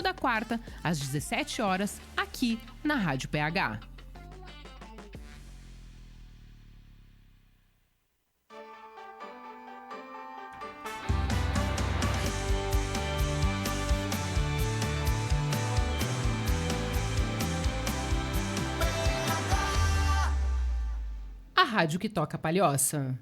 toda quarta, às 17 horas, aqui na Rádio PH. A rádio que toca palhoça.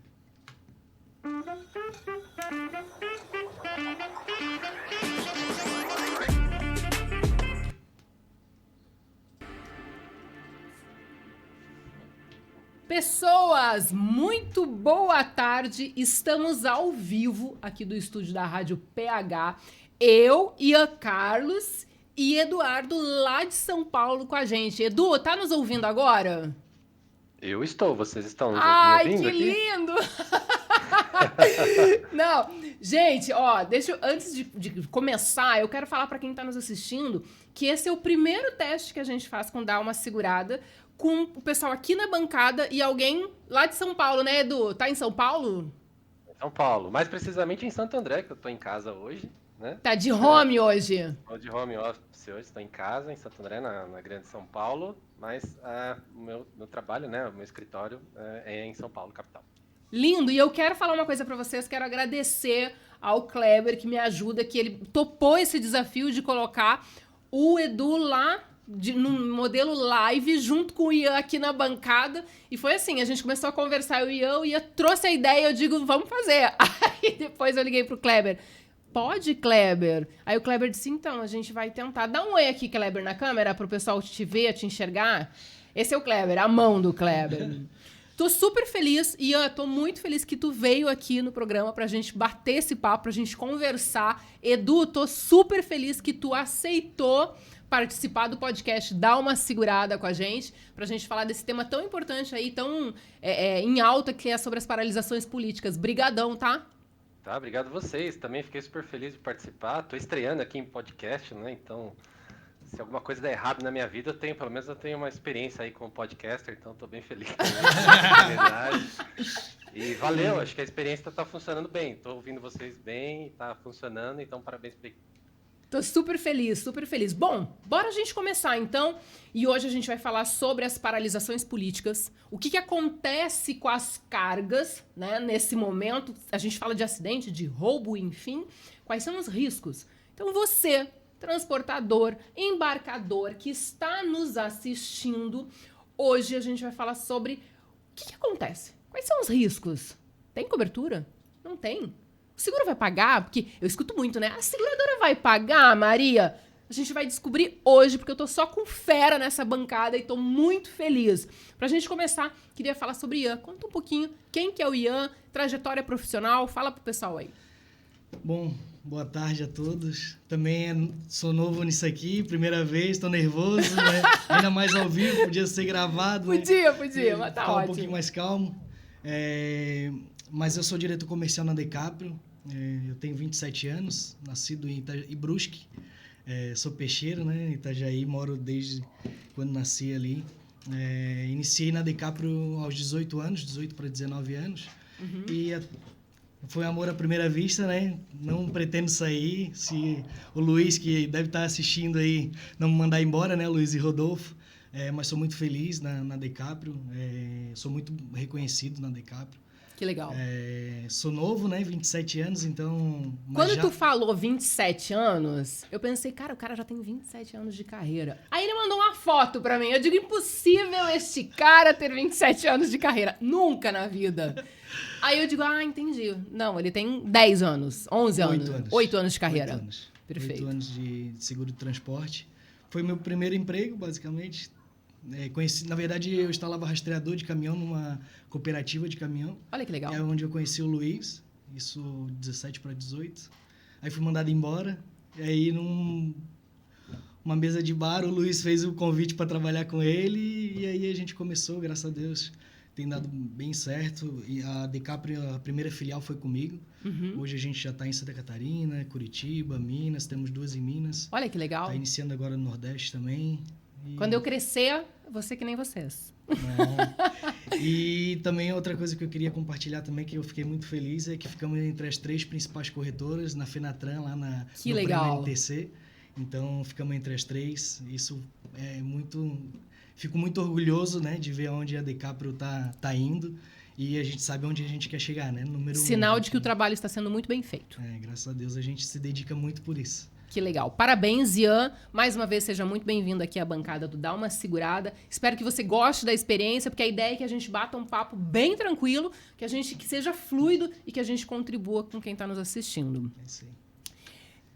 Pessoas, muito boa tarde. Estamos ao vivo aqui do estúdio da Rádio PH. Eu, Ian Carlos e Eduardo lá de São Paulo com a gente. Edu, tá nos ouvindo agora? Eu estou, vocês estão me ouvindo Ai, aqui? que lindo! Não, gente, ó, antes de começar, eu quero falar pra quem tá nos assistindo que esse é o primeiro teste que a gente faz com Dá Uma Segurada, com o pessoal aqui na bancada e alguém lá de São Paulo, né, Edu? Tá em São Paulo? São Paulo, mais precisamente em Santo André, que eu tô em casa hoje, né? Tá de home hoje? Estou de home office hoje, estou em casa, em Santo André, na Grande São Paulo, mas o meu trabalho, né, o meu escritório é em São Paulo, capital. Lindo, e eu quero falar uma coisa pra vocês, quero agradecer ao Kleber que me ajuda, que ele topou esse desafio de colocar o Edu lá no modelo live junto com o Ian aqui na bancada, e foi assim, a gente começou a conversar, o Ian trouxe a ideia, eu digo, vamos fazer. Aí depois eu liguei pro Kleber, pode, Kleber? Aí o Kleber disse, então, a gente vai tentar. Dá um oi aqui, Kleber, na câmera, pro pessoal te ver, te enxergar. Esse é o Kleber, a mão do Kleber. Tô super feliz, Ian, tô muito feliz que tu veio aqui no programa pra gente bater esse papo, pra gente conversar. Edu, tô super feliz que tu aceitou participar do podcast Dá Uma Segurada com a gente, pra gente falar desse tema tão importante aí, tão em alta, que é sobre as paralisações políticas. Brigadão, tá? Tá, obrigado a vocês, também fiquei super feliz de participar, tô estreando aqui em podcast, né, então se alguma coisa der errado na minha vida, pelo menos eu tenho uma experiência aí como podcaster, então tô bem feliz com essa E valeu, acho que a experiência tá funcionando bem, tô ouvindo vocês bem, tá funcionando, então parabéns pra equipe. Tô super feliz, super feliz. Bom, bora a gente começar então. E hoje a gente vai falar sobre as paralisações políticas. O que acontece com as cargas, né? Nesse momento, a gente fala de acidente, de roubo, enfim. Quais são os riscos? Então você, transportador, embarcador que está nos assistindo, hoje a gente vai falar sobre o que acontece. Quais são os riscos? Tem cobertura? Não tem? O seguro vai pagar? Porque eu escuto muito, né? A seguradora vai pagar, Maria? A gente vai descobrir hoje, porque eu tô só com fera nessa bancada e tô muito feliz. Pra gente começar, queria falar sobre Ian. Conta um pouquinho quem que é o Ian, trajetória profissional, fala pro pessoal aí. Bom, boa tarde a todos. Também sou novo nisso aqui, primeira vez, tô nervoso, né? Ainda mais ao vivo, podia ser gravado. Podia, né? mas tá Ficar ótimo. um pouquinho mais calmo. Mas eu sou diretor comercial na Decaprio. Eu tenho 27 anos, nascido em Brusque. Sou peixeiro, né? Itajaí, moro desde quando nasci ali. Iniciei na Decaprio aos 18 anos, 18 para 19 anos. Uhum. E foi amor à primeira vista, né? Não pretendo sair. Se o Luiz, que deve estar assistindo aí, não me mandar embora, né? Luiz e Rodolfo. Mas sou muito feliz na Decaprio. Sou muito reconhecido na Decaprio. Que legal. Sou novo, né? 27 anos, então... Quando tu falou 27 anos, eu pensei, cara, o cara já tem 27 anos de carreira. Aí ele mandou uma foto pra mim. Eu digo, impossível este cara ter 27 anos de carreira. Nunca na vida. Aí eu digo, entendi. Não, ele tem 10 anos, 11 anos. 8 anos de carreira. 8 anos. Perfeito. 8 anos de seguro de transporte. Foi meu primeiro emprego, basicamente. Na verdade, eu instalava rastreador de caminhão numa cooperativa de caminhão. Olha que legal. É onde eu conheci o Luiz, isso 17 para 18. Aí fui mandado embora. E aí, numa mesa de bar, o Luiz fez o convite para trabalhar com ele. E aí a gente começou, graças a Deus. Tem dado bem certo. E a Decaprio, a primeira filial foi comigo. Uhum. Hoje a gente já está em Santa Catarina, Curitiba, Minas. Temos 2 em Minas. Olha que legal. Está iniciando agora no Nordeste também. Quando eu crescer, vou ser que nem vocês. E também outra coisa que eu queria compartilhar também, que eu fiquei muito feliz, é que ficamos entre as 3 principais corretoras na Fenatran, lá que no legal. Prêmio NTC. Então, ficamos entre as 3. Isso é muito... Fico muito orgulhoso, né, de ver onde a Decapro tá indo. E a gente sabe onde a gente quer chegar, né? Sinal de que o trabalho está sendo muito bem feito. Graças a Deus a gente se dedica muito por isso. Que legal. Parabéns, Ian. Mais uma vez, seja muito bem-vindo aqui à bancada do Dá Uma Segurada. Espero que você goste da experiência, porque a ideia é que a gente bata um papo bem tranquilo, que seja fluido e que a gente contribua com quem está nos assistindo. É isso aí.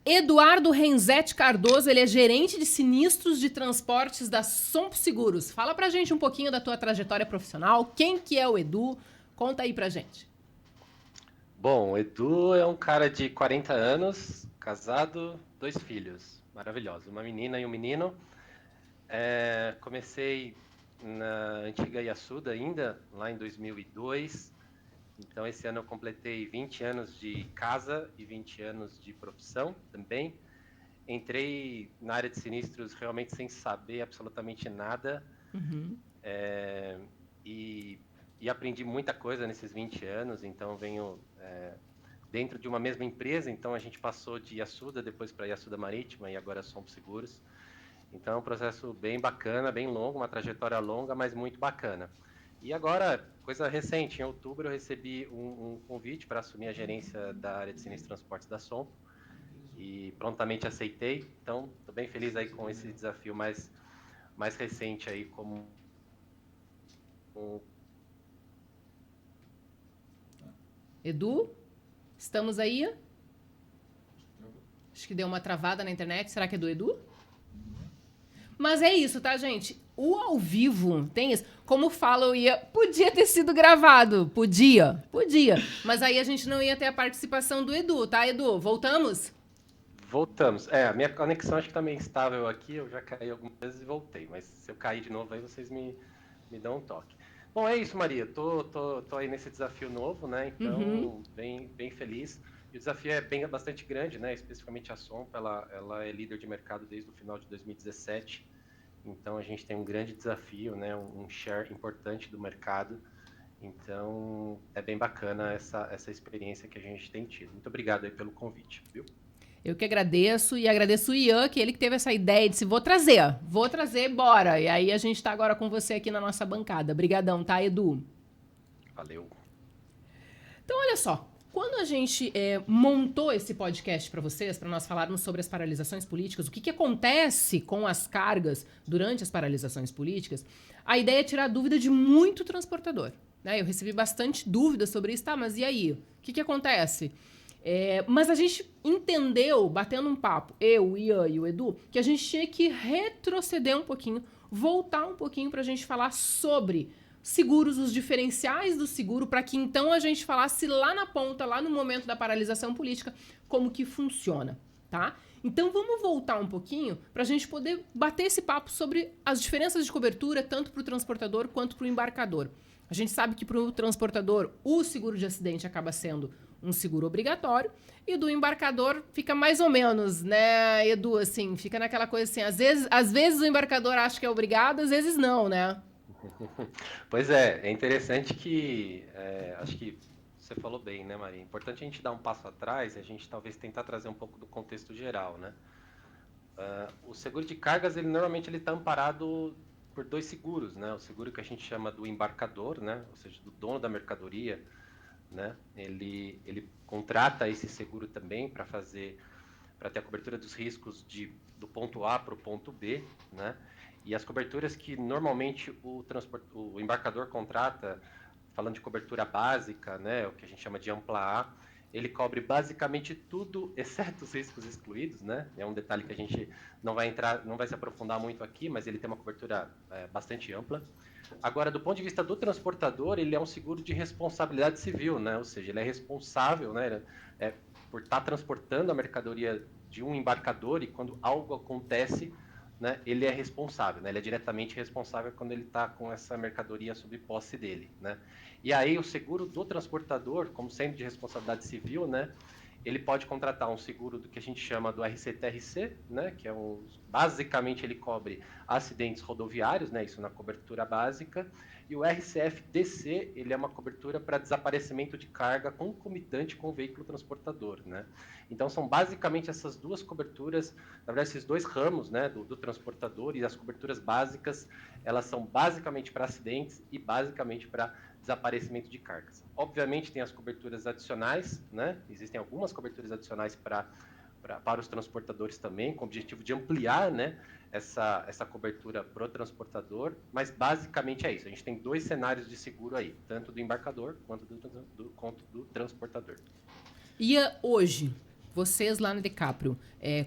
Eduardo Renzetti Cardoso, ele é gerente de sinistros de transportes da Sompo Seguros. Fala pra gente um pouquinho da tua trajetória profissional. Quem que é o Edu? Conta aí pra gente. Bom, o Edu é um cara de 40 anos, casado, 2 filhos, maravilhoso, uma menina e um menino. Comecei na antiga Yasuda ainda, lá em 2002. Então, esse ano eu completei 20 anos de casa e 20 anos de profissão também. Entrei na área de sinistros realmente sem saber absolutamente nada. Uhum. E aprendi muita coisa nesses 20 anos. Então, venho dentro de uma mesma empresa. Então, a gente passou de Yasuda, depois para Yasuda Marítima e agora Sompo Seguros. Então, é um processo bem bacana, bem longo, uma trajetória longa, mas muito bacana. E agora, coisa recente, em outubro eu recebi um convite para assumir a gerência da área de sinistros e transportes da Sompo e prontamente aceitei. Então, estou bem feliz aí com esse desafio mais recente aí como Edu, estamos aí? Acho que deu uma travada na internet. Será que é do Edu? Mas é isso, tá, gente? O ao vivo tem isso. Como fala, podia ter sido gravado. Podia. Mas aí a gente não ia ter a participação do Edu, tá, Edu? Voltamos? Voltamos. A minha conexão acho que tá meio instável aqui. Eu já caí algumas vezes e voltei. Mas se eu cair de novo, aí vocês me dão um toque. Bom, é isso, Maria. Tô aí nesse desafio novo, né? Então, bem feliz. E o desafio é bastante grande, né? Especificamente a Sompo, ela é líder de mercado desde o final de 2017. Então, a gente tem um grande desafio, né? Um share importante do mercado. Então, é bem bacana essa experiência que a gente tem tido. Muito obrigado aí pelo convite, viu? Eu que agradeço e agradeço o Ian, que ele que teve essa ideia de vou trazer, bora. E aí a gente tá agora com você aqui na nossa bancada. Obrigadão, tá, Edu? Valeu. Então, olha só. Quando a gente montou esse podcast para vocês, para nós falarmos sobre as paralisações políticas, o que acontece com as cargas durante as paralisações políticas, a ideia é tirar a dúvida de muito transportador. Né? Eu recebi bastante dúvidas sobre isso. Tá, mas e aí? O que acontece? Mas a gente entendeu, batendo um papo, eu, o Ian e o Edu, que a gente tinha que retroceder um pouquinho, voltar um pouquinho para a gente falar sobre seguros, os diferenciais do seguro, para que então a gente falasse lá na ponta, lá no momento da paralisação política, como que funciona, tá? Então vamos voltar um pouquinho para a gente poder bater esse papo sobre as diferenças de cobertura, tanto para o transportador quanto para o embarcador. A gente sabe que para o transportador, o seguro de acidente acaba sendo um seguro obrigatório, e do embarcador fica mais ou menos, né, Edu, assim, fica naquela coisa assim, às vezes o embarcador acha que é obrigado, às vezes não, né? Pois é interessante que, acho que você falou bem, né, Maria? É importante a gente dar um passo atrás e a gente talvez tentar trazer um pouco do contexto geral, né? O seguro de cargas, normalmente ele está amparado por 2 seguros, né? O seguro que a gente chama do embarcador, né? Ou seja, do dono da mercadoria, né? Ele contrata esse seguro também para ter a cobertura dos riscos do ponto A para o ponto B, né? E as coberturas que normalmente o embarcador contrata, falando de cobertura básica, né, o que a gente chama de ampla A, ele cobre basicamente tudo, exceto os riscos excluídos, né? É um detalhe que a gente não vai se aprofundar muito aqui, mas ele tem uma cobertura bastante ampla. Agora, do ponto de vista do transportador, ele é um seguro de responsabilidade civil, né? Ou seja, ele é responsável, né, por estar transportando a mercadoria de um embarcador e quando algo acontece, né, ele é responsável, né? Ele é diretamente responsável quando ele está com essa mercadoria sob posse dele, né? E aí o seguro do transportador, como sendo de responsabilidade civil, né, ele pode contratar um seguro do que a gente chama do RCTRC, né, que é basicamente ele cobre acidentes rodoviários, né, isso na cobertura básica, e o RCF-DC, ele é uma cobertura para desaparecimento de carga concomitante com o veículo transportador, né. Então são basicamente essas duas coberturas, na verdade esses dois ramos, né, do transportador, e as coberturas básicas, elas são basicamente para acidentes e basicamente para desaparecimento de cargas. Obviamente tem as coberturas adicionais, né? Existem algumas coberturas adicionais para os transportadores também, com o objetivo de ampliar, né, essa cobertura para o transportador, mas basicamente é isso. A gente tem dois cenários de seguro aí, tanto do embarcador quanto do transportador. E hoje, vocês lá no Decaprio,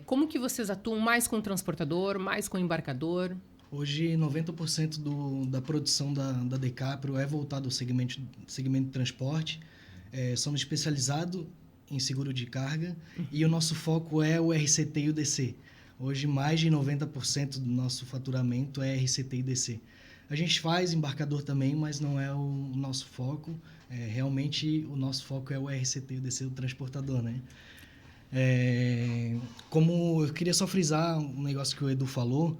como que vocês atuam mais com o transportador, mais com o embarcador? Hoje, 90% da produção da Decaprio é voltado ao segmento de transporte. Somos especializados em seguro de carga e o nosso foco é o RCT e o DC. Hoje, mais de 90% do nosso faturamento é RCT e DC. A gente faz embarcador também, mas não é o nosso foco. Realmente, o nosso foco é o RCT e o DC do transportador, né? Como eu queria só frisar um negócio que o Edu falou,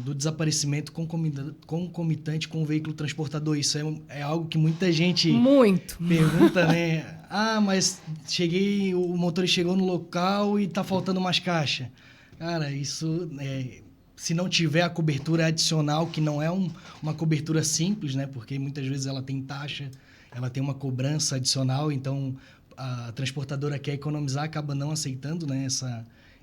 do desaparecimento concomitante com o veículo transportador. Isso é algo que muita gente pergunta, né? Mas o motorista chegou no local e tá faltando umas caixas. Cara, isso, se não tiver a cobertura adicional, que não é uma cobertura simples, né? Porque muitas vezes ela tem taxa, ela tem uma cobrança adicional, então a transportadora quer economizar, acaba não aceitando, né,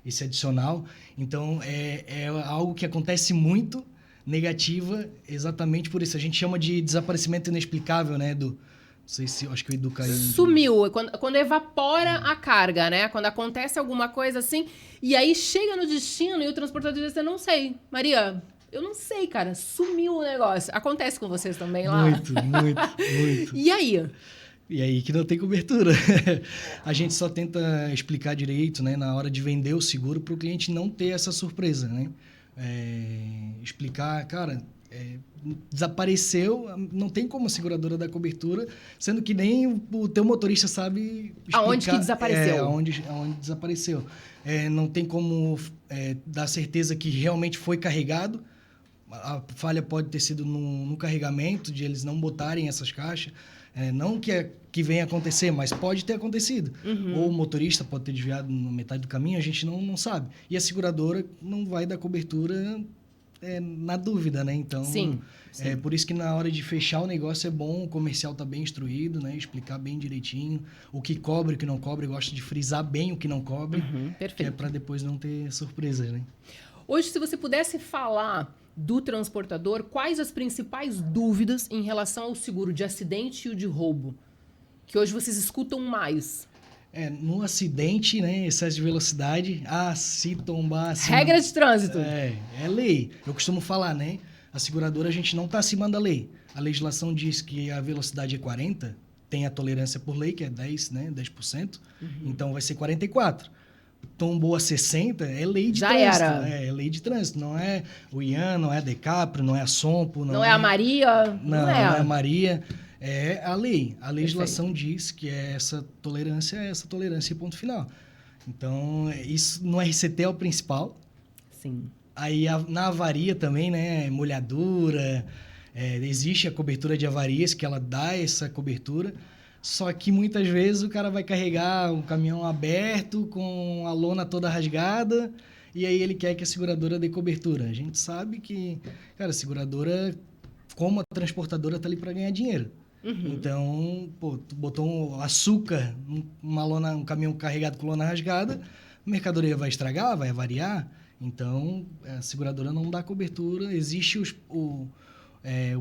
esse adicional. Então, é algo que acontece muito negativa, exatamente por isso. A gente chama de desaparecimento inexplicável, né, Edu? Não sei se... Acho que o Edu caiu... Sumiu. Quando evapora a carga, né? Quando acontece alguma coisa assim, e aí chega no destino e o transportador diz, eu não sei. Maria, eu não sei, cara. Sumiu o negócio. Acontece com vocês também lá? Muito. E aí? E aí que não tem cobertura. A gente só tenta explicar direito, né, na hora de vender o seguro para o cliente não ter essa surpresa, né? Explicar, cara, desapareceu, não tem como a seguradora dar cobertura, sendo que nem o teu motorista sabe explicar... Aonde que desapareceu. Aonde desapareceu. Não tem como dar certeza que realmente foi carregado. A falha pode ter sido no carregamento, de eles não botarem essas caixas. Não que venha acontecer, mas pode ter acontecido. Ou o motorista pode ter desviado na metade do caminho, a gente não sabe. E a seguradora não vai dar cobertura na dúvida, né? Então, sim. Por isso que na hora de fechar o negócio é bom o comercial estar bem instruído, né? Explicar bem direitinho o que cobre, o que não cobre. Eu gosto de frisar bem o que não cobre, perfeito. para depois não ter surpresas, né? Hoje, se você pudesse falar do transportador, quais as principais dúvidas em relação ao seguro de acidente e o de roubo? Que hoje vocês escutam mais. No acidente, né, excesso de velocidade, se tombar... Regra de trânsito. É lei. Eu costumo falar, né? A seguradora, a gente não está acima da lei. A legislação diz que a velocidade é 40, tem a tolerância por lei, que é 10%, né, 10%, então vai ser 44%. Tombou a 60, é lei de trânsito. Já era. É lei de trânsito. Não é o Ian, não é a Decaprio, não é a Sompo. Não é a Maria. Não é a Maria. É a lei. A legislação diz que essa tolerância e ponto final. Então, isso no RCT é o principal. Sim. Aí, na avaria também, né? Molhadura. Existe a cobertura de avarias, que ela dá essa cobertura. Só que muitas vezes o cara vai carregar um caminhão aberto com a lona toda rasgada e aí ele quer que a seguradora dê cobertura. A gente sabe que, cara, a seguradora, como a transportadora, tá ali para ganhar dinheiro. Então, tu botou um açúcar, um caminhão carregado com lona rasgada, a mercadoria vai estragar, vai avariar. Então, a seguradora não dá cobertura. Existe o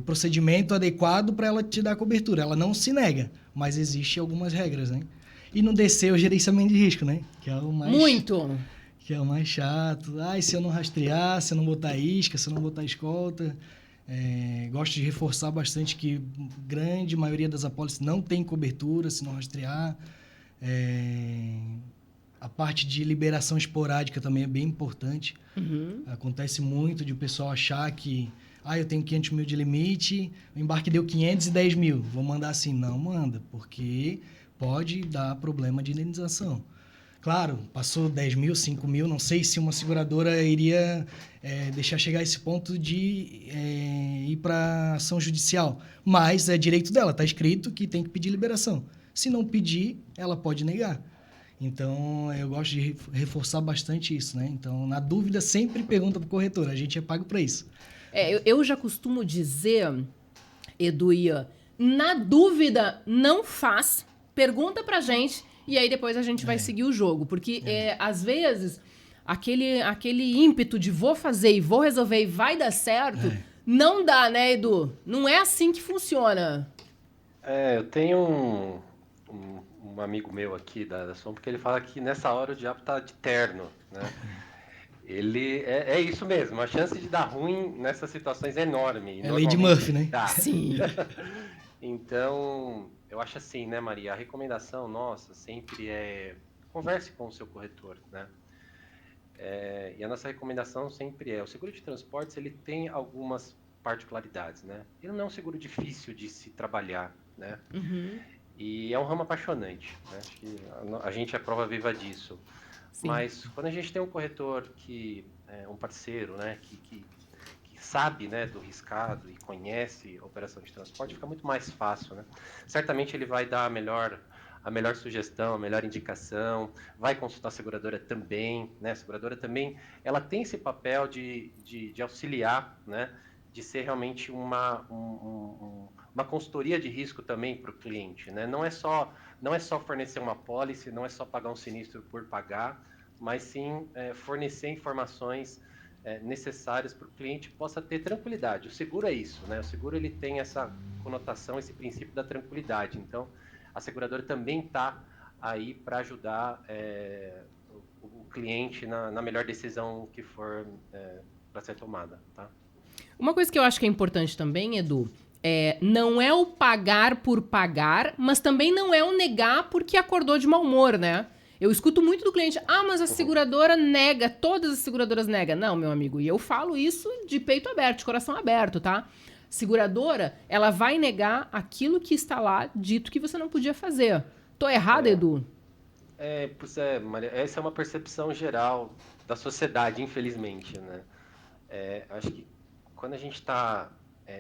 procedimento adequado para ela te dar cobertura. Ela não se nega, mas existe algumas regras, né? E no DC, o gerenciamento de risco, né? Que é o mais... Muito! Que é o mais chato. Se eu não rastrear, se eu não botar isca, se eu não botar escolta... gosto de reforçar bastante que grande maioria das apólices não tem cobertura se não rastrear. A parte de liberação esporádica também é bem importante. Acontece muito de o pessoal achar que eu tenho 500 mil de limite, o embarque deu 510 mil, vou mandar assim. Não manda, porque pode dar problema de indenização. Claro, passou 10 mil, 5 mil, não sei se uma seguradora iria deixar chegar a esse ponto de ir para ação judicial. Mas é direito dela, está escrito que tem que pedir liberação. Se não pedir, ela pode negar. Então, eu gosto de reforçar bastante isso, né? Então, na dúvida, sempre pergunta para o corretor. A gente é pago para isso. Eu já costumo dizer, Edu, Ian, na dúvida, não faz, pergunta pra gente e aí depois a gente vai seguir o jogo. Porque, às vezes, aquele ímpeto de vou fazer e vou resolver e vai dar certo, não dá, né, Edu? Não é assim que funciona. Eu tenho um amigo meu aqui da Sombra que ele fala que nessa hora o diabo tá de terno, né? Ele é isso mesmo, a chance de dar ruim nessas situações é enorme. É lei de Murphy, né? Dá. Sim. Então, eu acho assim, né, Maria? A recomendação nossa sempre é converse com o seu corretor, né? E a nossa recomendação sempre o seguro de transportes, ele tem algumas particularidades, né? Ele não é um seguro difícil de se trabalhar, né? Uhum. E é um ramo apaixonante, né? Acho que a gente é prova viva disso. Sim. Mas quando a gente tem um corretor que é um parceiro, né, que sabe, né, do riscado e conhece a operação de transporte, fica muito mais fácil, né? Certamente ele vai dar a melhor sugestão, a melhor indicação, vai consultar a seguradora também, né? A seguradora também, ela tem esse papel de auxiliar, né? De ser realmente uma consultoria de risco também para o cliente, né? Não é só fornecer uma pólice, não é só pagar um sinistro por pagar, mas sim fornecer informações necessárias para o cliente possa ter tranquilidade. O seguro é isso, né? O seguro ele tem essa conotação, esse princípio da tranquilidade. Então, a seguradora também está aí para ajudar o cliente na melhor decisão que for para ser tomada, tá? Uma coisa que eu acho que é importante também, Edu, não é o pagar por pagar, mas também não é o negar porque acordou de mau humor, né? Eu escuto muito do cliente, mas a seguradora nega, todas as seguradoras negam. Não, meu amigo, e eu falo isso de peito aberto, de coração aberto, tá? Seguradora, ela vai negar aquilo que está lá dito que você não podia fazer. Tô errado, Edu? Maria, essa é uma percepção geral da sociedade, infelizmente, né? Acho que quando a gente está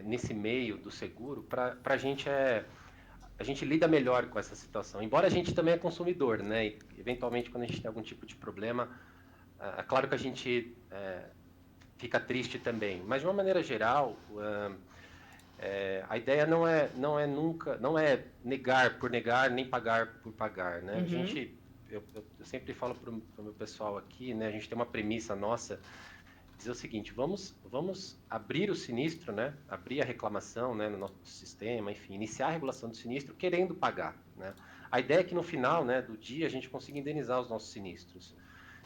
nesse meio do seguro, para a gente a gente lida melhor com essa situação. Embora a gente também é consumidor, né? E, eventualmente, quando a gente tem algum tipo de problema, é claro que a gente fica triste também. Mas, de uma maneira geral, a ideia não é negar por negar, nem pagar por pagar, né? Uhum. Eu sempre falo para o meu pessoal aqui, né? A gente tem uma premissa nossa, dizer o seguinte, vamos abrir o sinistro, né? Abrir a reclamação, né, no nosso sistema, enfim, iniciar a regulação do sinistro querendo pagar, né? A ideia é que no final, né, do dia a gente consiga indenizar os nossos sinistros.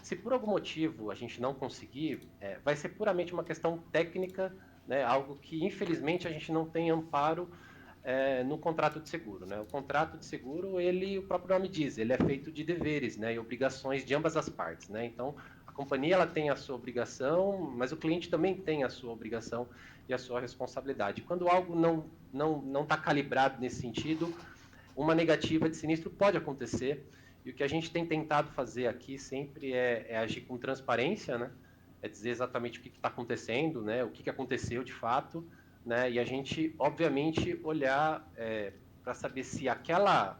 Se por algum motivo a gente não conseguir, vai ser puramente uma questão técnica, né? Algo que infelizmente a gente não tem amparo no contrato de seguro, né? O contrato de seguro, o próprio nome diz, ele é feito de deveres, né, e obrigações de ambas as partes, né? Então a companhia ela tem a sua obrigação, mas o cliente também tem a sua obrigação e a sua responsabilidade. Quando algo não está calibrado nesse sentido, uma negativa de sinistro pode acontecer. E o que a gente tem tentado fazer aqui sempre é agir com transparência, né? É dizer exatamente o que está acontecendo, né? O que aconteceu de fato, né? E a gente, obviamente, olhar para saber se aquela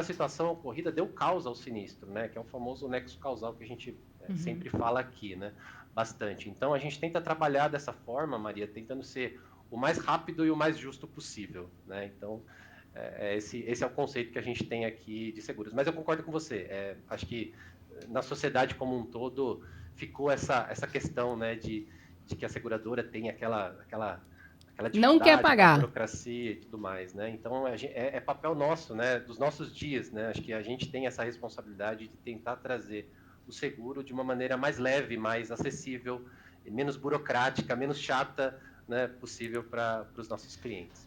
situação ocorrida deu causa ao sinistro, né? Que é o famoso nexo causal que a gente sempre fala aqui, né? Bastante. Então, a gente tenta trabalhar dessa forma, Maria, tentando ser o mais rápido e o mais justo possível, né? Então, esse é o conceito que a gente tem aqui de seguros. Mas eu concordo com você. Acho que na sociedade como um todo ficou essa questão, né? De que a seguradora tem aquela dificuldade, Não quer pagar. burocracia e tudo mais, né? Então, é papel nosso, né? Dos nossos dias, né? Acho que a gente tem essa responsabilidade de tentar trazer o seguro de uma maneira mais leve, mais acessível, menos burocrática, menos chata, né, possível para os nossos clientes.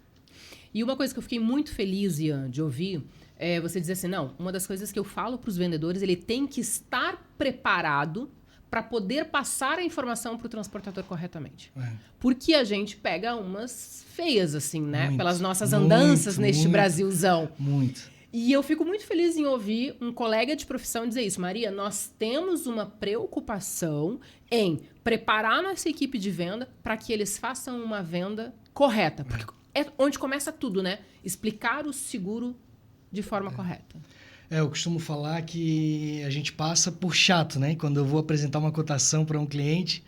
E uma coisa que eu fiquei muito feliz, Ian, de ouvir, é você dizer assim, não, uma das coisas que eu falo para os vendedores, ele tem que estar preparado para poder passar a informação para o transportador corretamente. Porque a gente pega umas feias, assim, né? Muito, pelas nossas andanças neste muito, Brasilzão. Muito. E eu fico muito feliz em ouvir um colega de profissão dizer isso. Maria, nós temos uma preocupação em preparar nossa equipe de venda para que eles façam uma venda correta. Porque é onde começa tudo, né? Explicar o seguro de forma correta. Eu costumo falar que a gente passa por chato, né? Quando eu vou apresentar uma cotação para um cliente,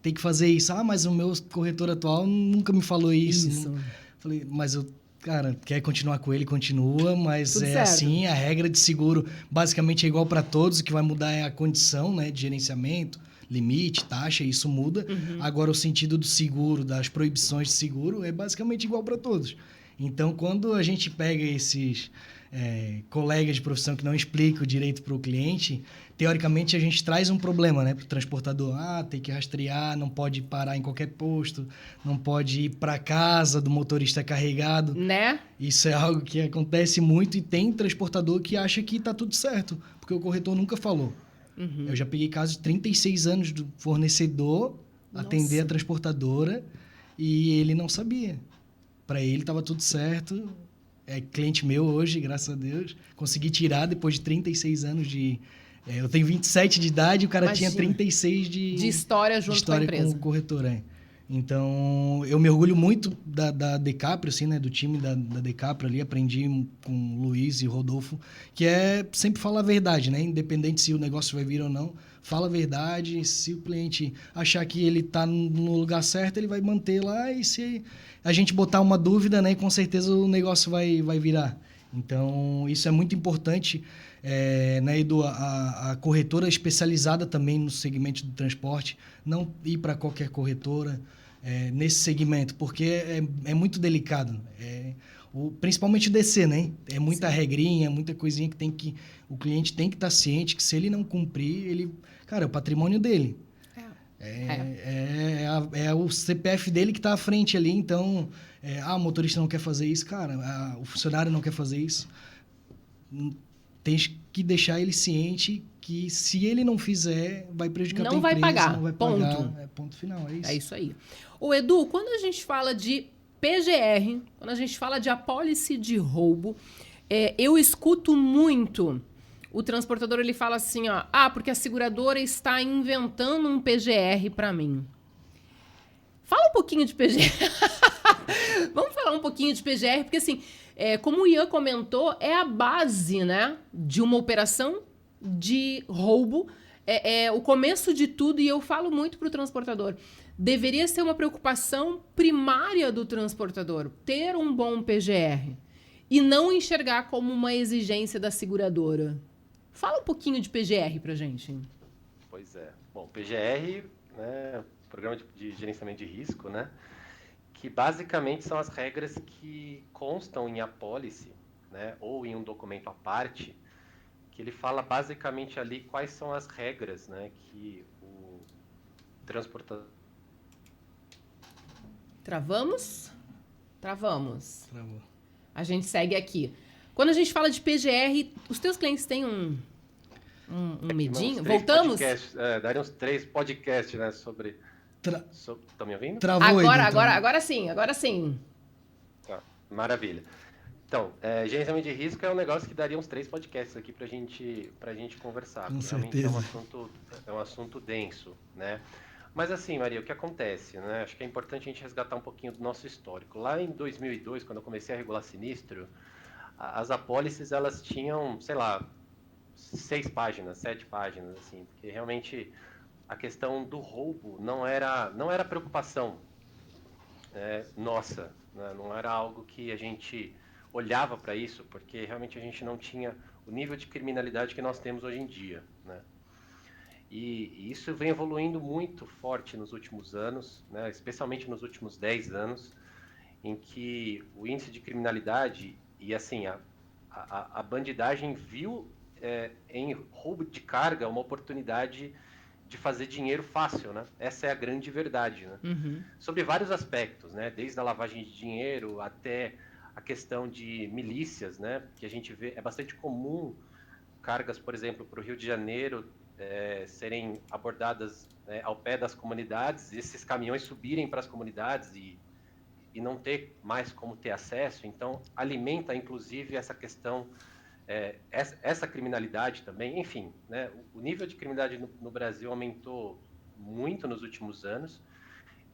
tem que fazer isso. Mas o meu corretor atual nunca me falou isso. Falei, mas cara, quer continuar com ele, continua, mas Tudo é certo. assim, a regra de seguro basicamente é igual para todos, o que vai mudar é a condição, né, de gerenciamento, limite, taxa, isso muda. Agora, o sentido do seguro, das proibições de seguro, é basicamente igual para todos. Então, quando a gente pega esses colegas de profissão que não explicam direito para o cliente, teoricamente a gente traz um problema, né, para o transportador. Tem que rastrear, não pode parar em qualquer posto, não pode ir para casa do motorista carregado. Né? Isso é algo que acontece muito e tem transportador que acha que está tudo certo, porque o corretor nunca falou. Eu já peguei casos de 36 anos do fornecedor atender a transportadora e ele não sabia. Para ele estava tudo certo. É cliente meu hoje, graças a Deus. Consegui tirar depois de 36 anos de... eu tenho 27 de idade e o cara tinha 36 de história junto com a empresa. Com o corretor, Então, eu me orgulho muito da Decaprio, assim, né? Do time da Decaprio ali. Aprendi com o Luiz e o Rodolfo, que é sempre falar a verdade, né? Independente se o negócio vai vir ou não. Fala a verdade. Se o cliente achar que ele está no lugar certo, ele vai manter lá. E se a gente botar uma dúvida, né? Com certeza o negócio vai virar. Então, isso é muito importante. Né, Edu, a corretora especializada também no segmento do transporte, não ir para qualquer corretora nesse segmento, porque é muito delicado. Principalmente o DC, né? É muita regrinha, muita coisinha que o cliente tem que estar ciente que se ele não cumprir, cara, é o patrimônio dele. É o CPF dele que está à frente ali, então, o motorista não quer fazer isso, cara, o funcionário não quer fazer isso. Tens que deixar ele ciente que se ele não fizer, vai prejudicar a tua empresa. Não vai pagar. Ponto. Ponto final, é isso. É isso aí. Ô, Edu, quando a gente fala de PGR, quando a gente fala de apólice de roubo, eu escuto muito o transportador, ele fala assim, porque a seguradora está inventando um PGR para mim. Fala um pouquinho de PGR. Vamos falar um pouquinho de PGR, porque assim, como o Ian comentou, é a base, né, de uma operação de roubo, o começo de tudo, e eu falo muito para o transportador. Deveria ser uma preocupação primária do transportador, ter um bom PGR, e não enxergar como uma exigência da seguradora. Fala um pouquinho de PGR pra gente. Pois é. Bom, PGR, né, Programa de Gerenciamento de Risco, né, que basicamente são as regras que constam em apólice, né, ou em um documento à parte, que ele fala basicamente ali quais são as regras, né, que o transportador... Travamos? Travamos. Travou. A gente segue aqui. Quando a gente fala de PGR, os teus clientes têm um medinho? Voltamos? Daria uns 3 podcasts, né, sobre... Tá me ouvindo? Travou agora sim. Tá, maravilha. Então, gerenciamento de risco é um negócio que daria uns 3 podcasts aqui pra gente conversar. Com Realmente certeza. É um assunto denso, né? Mas assim, Maria, o que acontece, né? Acho que é importante a gente resgatar um pouquinho do nosso histórico. Lá em 2002, quando eu comecei a regular sinistro, as apólices, elas tinham, sei lá, 6 páginas, 7 páginas, assim, porque realmente a questão do roubo não era preocupação nossa, né? Não era algo que a gente olhava para isso, porque realmente a gente não tinha o nível de criminalidade que nós temos hoje em dia, né? E isso vem evoluindo muito forte nos últimos anos, né? Especialmente nos últimos 10 anos, em que o índice de criminalidade e assim a bandidagem viu em roubo de carga uma oportunidade de fazer dinheiro fácil, né? Essa é a grande verdade, né? Sobre vários aspectos, né? Desde a lavagem de dinheiro até a questão de milícias, né? Que a gente vê, é bastante comum cargas, por exemplo, para o Rio de Janeiro serem abordadas ao pé das comunidades, esses caminhões subirem para as comunidades e e não ter mais como ter acesso, então alimenta inclusive essa questão, essa criminalidade também, enfim, né? O nível de criminalidade no Brasil aumentou muito nos últimos anos,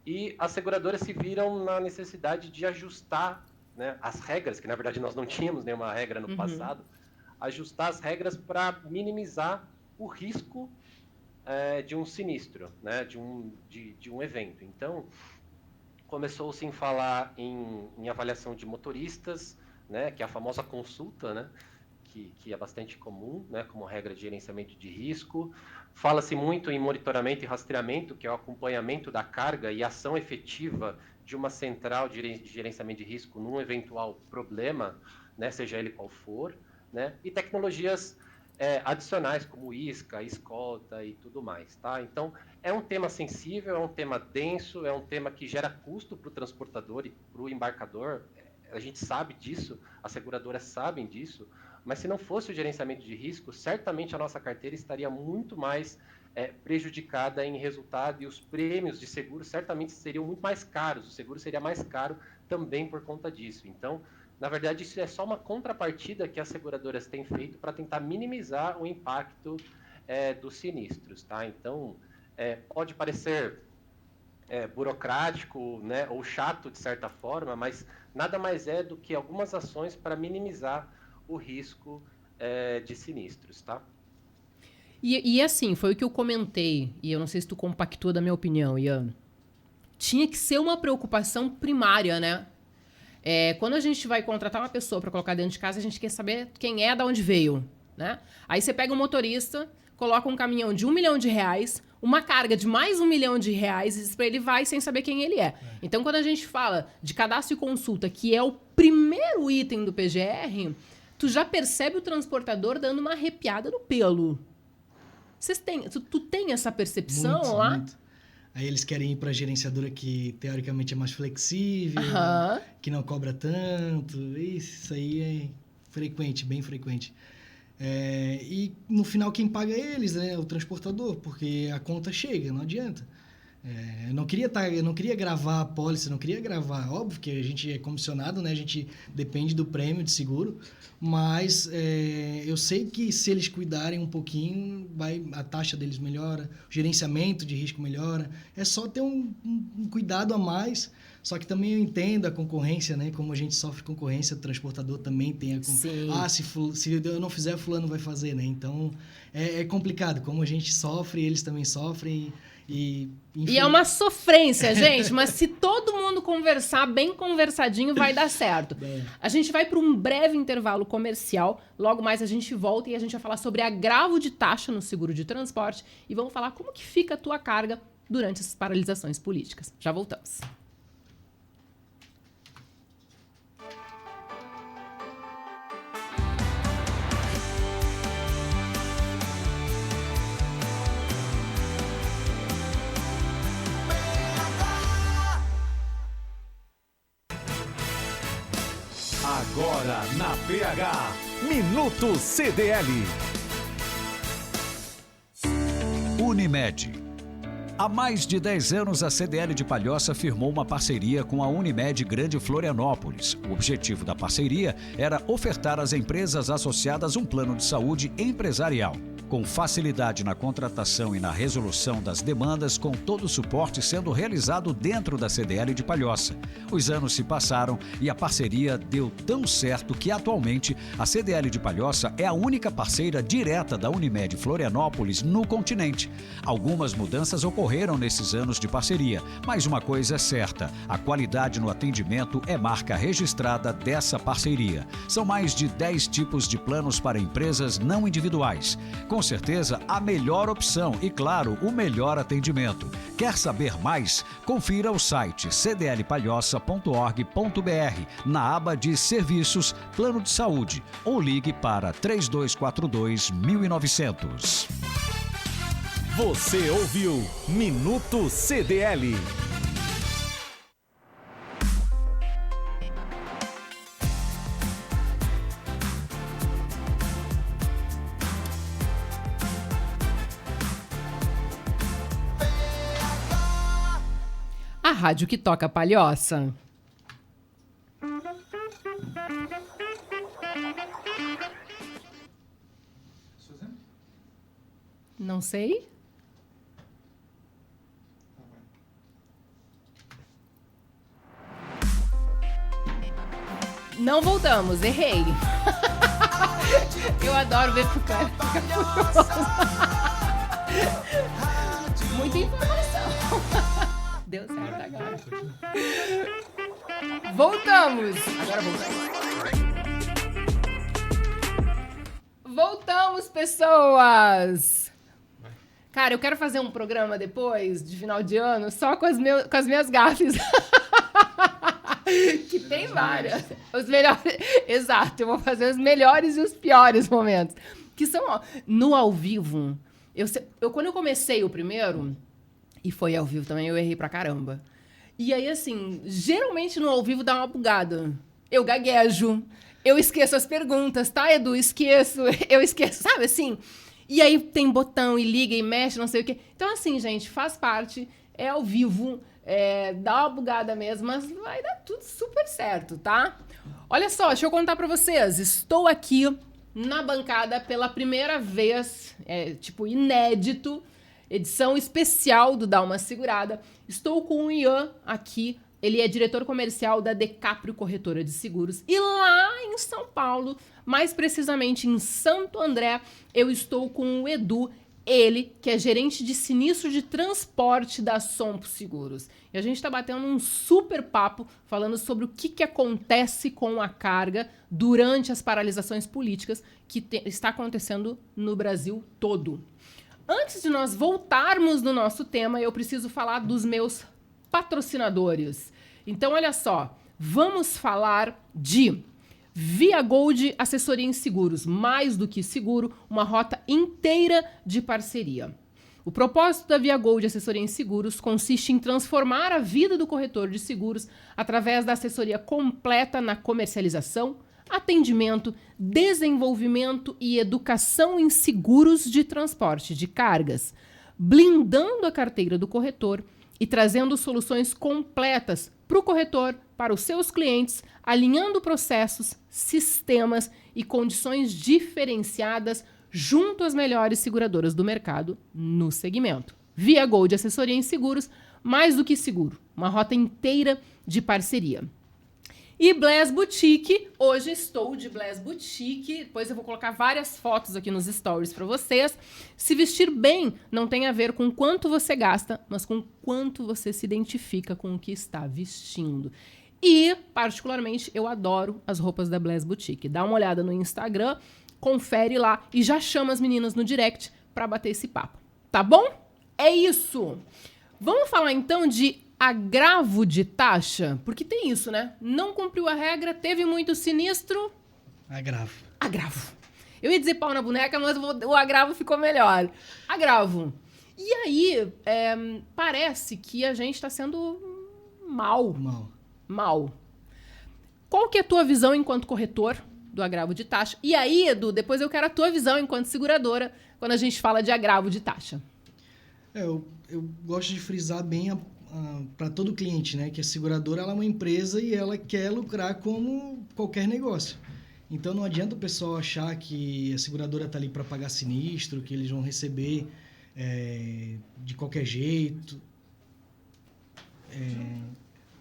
e as seguradoras se viram na necessidade de ajustar, né, as regras, que na verdade nós não tínhamos nenhuma regra no passado, ajustar as regras para minimizar o risco de um sinistro, né, de um evento. Então, começou-se a falar em avaliação de motoristas, né, que é a famosa consulta, né, que é bastante comum, né, como regra de gerenciamento de risco. Fala-se muito em monitoramento e rastreamento, que é o acompanhamento da carga e ação efetiva de uma central de gerenciamento de risco num eventual problema, né, seja ele qual for, né, e tecnologias adicionais como isca, escolta e tudo mais, tá? Então, é um tema sensível, é um tema denso, é um tema que gera custo para o transportador e para o embarcador. A gente sabe disso, as seguradoras sabem disso, mas se não fosse o gerenciamento de risco, certamente a nossa carteira estaria muito mais prejudicada em resultado, e os prêmios de seguro certamente seriam muito mais caros, o seguro seria mais caro também por conta disso. Então, na verdade, isso é só uma contrapartida que as seguradoras têm feito para tentar minimizar o impacto dos sinistros, tá? Então, pode parecer burocrático, né, ou chato de certa forma, mas nada mais é do que algumas ações para minimizar o risco de sinistros, tá? E assim, foi o que eu comentei, e eu não sei se tu compactua da minha opinião, Ian. Tinha que ser uma preocupação primária, né? Quando a gente vai contratar uma pessoa para colocar dentro de casa, a gente quer saber quem é, de onde veio, né? Aí você pega um motorista, coloca um caminhão de R$1 milhão, uma carga de mais R$1 milhão e diz para ele vai sem saber quem ele é. Então, quando a gente fala de cadastro e consulta, que é o primeiro item do PGR, tu já percebe o transportador dando uma arrepiada no pelo. Tu tem essa percepção muito, lá? Muito. Aí eles querem ir para a gerenciadora que, teoricamente, é mais flexível, que não cobra tanto. Isso aí é frequente, bem frequente. E, no final, quem paga é eles, né? O transportador, porque a conta chega, não adianta. Eu não queria gravar a pólice, não queria gravar. Óbvio que a gente é comissionado, né? A gente depende do prêmio de seguro, mas eu sei que se eles cuidarem um pouquinho, a taxa deles melhora, o gerenciamento de risco melhora. É só ter um cuidado a mais. Só que também eu entendo a concorrência, né? Como a gente sofre concorrência, o transportador também tem a concorrência. Se eu não fizer, fulano vai fazer, né? Então, é complicado. Como a gente sofre, eles também sofrem. E é uma sofrência, gente, mas se todo mundo conversar bem conversadinho, vai dar certo. A gente vai para um breve intervalo comercial, logo mais a gente volta e a gente vai falar sobre agravo de taxa no seguro de transporte e vamos falar como que fica a tua carga durante essas paralisações políticas. Já voltamos. Agora na PH, Minuto CDL. Unimed. Há mais de 10 anos, a CDL de Palhoça firmou uma parceria com a Unimed Grande Florianópolis. O objetivo da parceria era ofertar às empresas associadas um plano de saúde empresarial, com facilidade na contratação e na resolução das demandas, com todo o suporte sendo realizado dentro da CDL de Palhoça. Os anos se passaram e a parceria deu tão certo que atualmente a CDL de Palhoça é a única parceira direta da Unimed Florianópolis no continente. Algumas mudanças ocorreram nesses anos de parceria, mas uma coisa é certa, a qualidade no atendimento é marca registrada dessa parceria. São mais de 10 tipos de planos para empresas não individuais. Com certeza, a melhor opção e, claro, o melhor atendimento. Quer saber mais? Confira o site cdlpalhoça.org.br na aba de Serviços, Plano de Saúde ou ligue para 3242-1900. Você ouviu Minuto CDL. A rádio que toca Palhoça. Não sei. Não voltamos, errei. Eu adoro ver o cara fica furioso. Muita informação. Deu certo agora. Voltamos. Agora voltamos, pessoas. Cara, eu quero fazer um programa depois, de final de ano, só com as minhas gafes. Que tem várias. Os melhores. Exato, eu vou fazer os melhores e os piores momentos. Que são, ó, no ao vivo. Quando eu comecei o primeiro, e foi ao vivo também, eu errei pra caramba. E aí, assim, geralmente no ao vivo dá uma bugada. Eu gaguejo, eu esqueço as perguntas, tá, Edu? Eu esqueço, sabe assim? E aí tem botão e liga e mexe, não sei o quê. Então, assim, gente, faz parte, é ao vivo. Dá uma bugada mesmo, mas vai dar tudo super certo, tá? Olha só, deixa eu contar pra vocês. Estou aqui na bancada pela primeira vez, inédito, edição especial do Dá Uma Segurada. Estou com o Ian aqui, ele é diretor comercial da Decaprio Corretora de Seguros. E lá em São Paulo, mais precisamente em Santo André, eu estou com o Edu, ele, que é gerente de sinistro de transporte da Sompo Seguros. E a gente está batendo um super papo falando sobre o que acontece com a carga durante as paralisações políticas que está acontecendo no Brasil todo. Antes de nós voltarmos no nosso tema, eu preciso falar dos meus patrocinadores. Então, olha só, vamos falar de Via Gold Assessoria em Seguros, mais do que seguro, uma rota inteira de parceria. O propósito da Via Gold Assessoria em Seguros consiste em transformar a vida do corretor de seguros através da assessoria completa na comercialização, atendimento, desenvolvimento e educação em seguros de transporte de cargas, blindando a carteira do corretor e trazendo soluções completas para o corretor, para os seus clientes, alinhando processos, sistemas e condições diferenciadas junto às melhores seguradoras do mercado no segmento. Via Gold Assessoria em Seguros, mais do que seguro, uma rota inteira de parceria. E Bless Boutique, hoje estou de Bless Boutique, depois eu vou colocar várias fotos aqui nos stories para vocês. Se vestir bem não tem a ver com quanto você gasta, mas com quanto você se identifica com o que está vestindo. E, particularmente, eu adoro as roupas da Bless Boutique. Dá uma olhada no Instagram, confere lá e já chama as meninas no direct para bater esse papo. Tá bom? É isso! Vamos falar então de agravo de taxa? Porque tem isso, né? Não cumpriu a regra, teve muito sinistro. Agravo. Eu ia dizer pau na boneca, mas o agravo ficou melhor. Agravo. E aí, parece que a gente está sendo mal. Qual que é a tua visão enquanto corretor do agravo de taxa? E aí, Edu, depois eu quero a tua visão enquanto seguradora quando a gente fala de agravo de taxa. Eu gosto de frisar bem para todo cliente, né? Que a seguradora ela é uma empresa e ela quer lucrar como qualquer negócio. Então não adianta o pessoal achar que a seguradora está ali para pagar sinistro, que eles vão receber de qualquer jeito,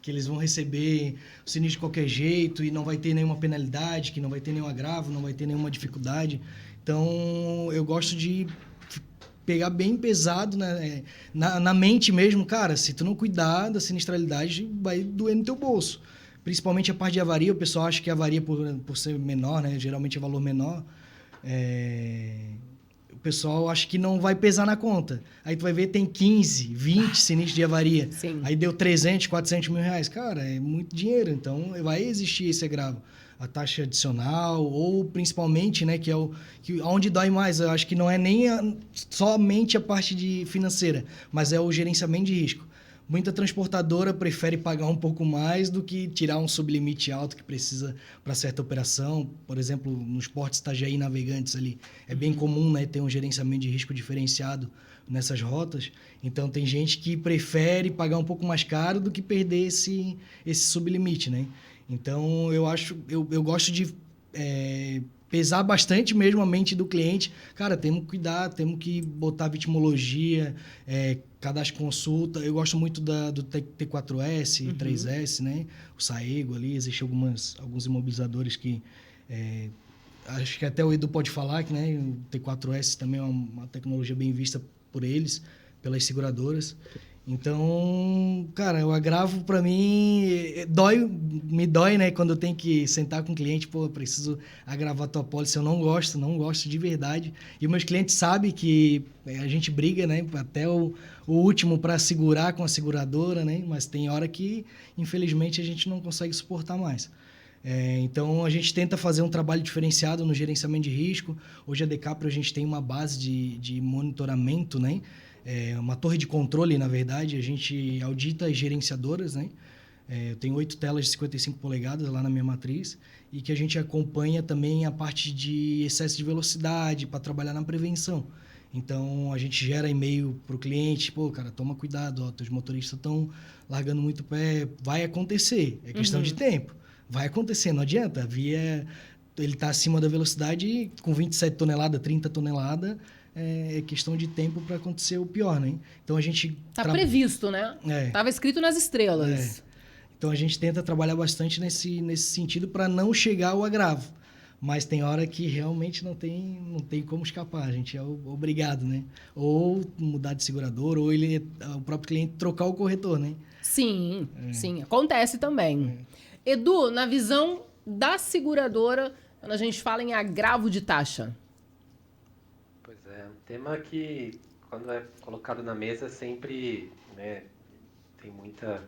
que eles vão receber o sinistro de qualquer jeito e não vai ter nenhuma penalidade, que não vai ter nenhum agravo, não vai ter nenhuma dificuldade. Então eu gosto de pegar bem pesado, né? na mente mesmo, cara, se tu não cuidar da sinistralidade, vai doer no teu bolso. Principalmente a parte de avaria, o pessoal acha que a avaria, por ser menor, né? Geralmente é valor menor, o pessoal acha que não vai pesar na conta. Aí tu vai ver, tem 15, 20 sinistros de avaria. Sim. Aí deu 300, 400 mil reais. Cara, é muito dinheiro, então vai existir esse agravo. A taxa adicional, ou principalmente, né, que é onde dói mais, eu acho que não é nem somente a parte financeira, mas é o gerenciamento de risco. Muita transportadora prefere pagar um pouco mais do que tirar um sublimite alto que precisa para certa operação. Por exemplo, nos portos Itajaí Navegantes ali, é bem comum, né, ter um gerenciamento de risco diferenciado nessas rotas. Então, tem gente que prefere pagar um pouco mais caro do que perder esse sublimite, né? Então, eu gosto de pesar bastante mesmo a mente do cliente. Cara, temos que cuidar, temos que botar vitimologia, cadastro consulta. Eu gosto muito do T4S, 3S, né? O Saego ali, existem alguns imobilizadores que... acho que até o Edu pode falar que, né, o T4S também é uma tecnologia bem vista por eles, pelas seguradoras. Então, cara, o agravo para mim me dói, né? Quando eu tenho que sentar com o cliente, pô, eu preciso agravar tua pólice. Eu não gosto de verdade. E meus clientes sabem que a gente briga, né? Até o último para segurar com a seguradora, né? Mas tem hora que, infelizmente, a gente não consegue suportar mais. Então, a gente tenta fazer um trabalho diferenciado no gerenciamento de risco. Hoje, a Decapro, a gente tem uma base de monitoramento, né? Uma torre de controle, na verdade. A gente audita as gerenciadoras, né? Eu tenho 8 telas de 55 polegadas lá na minha matriz e que a gente acompanha também a parte de excesso de velocidade para trabalhar na prevenção. Então, a gente gera e-mail para o cliente, pô, cara, toma cuidado, ó, teus motoristas estão largando muito pé, vai acontecer, é questão de tempo. Vai acontecer, não adianta. Ele está acima da velocidade com 27 toneladas, 30 toneladas, é questão de tempo para acontecer o pior, né? Então a gente... Tá previsto, né? Tava escrito nas estrelas. Então a gente tenta trabalhar bastante nesse sentido para não chegar ao agravo. Mas tem hora que realmente não tem como escapar. A gente é obrigado, né? Ou mudar de segurador, ou o próprio cliente trocar o corretor, né? Sim, sim. Acontece também. Edu, na visão da seguradora, quando a gente fala em agravo de taxa. Pois é, um tema que, quando é colocado na mesa, sempre, né, tem muita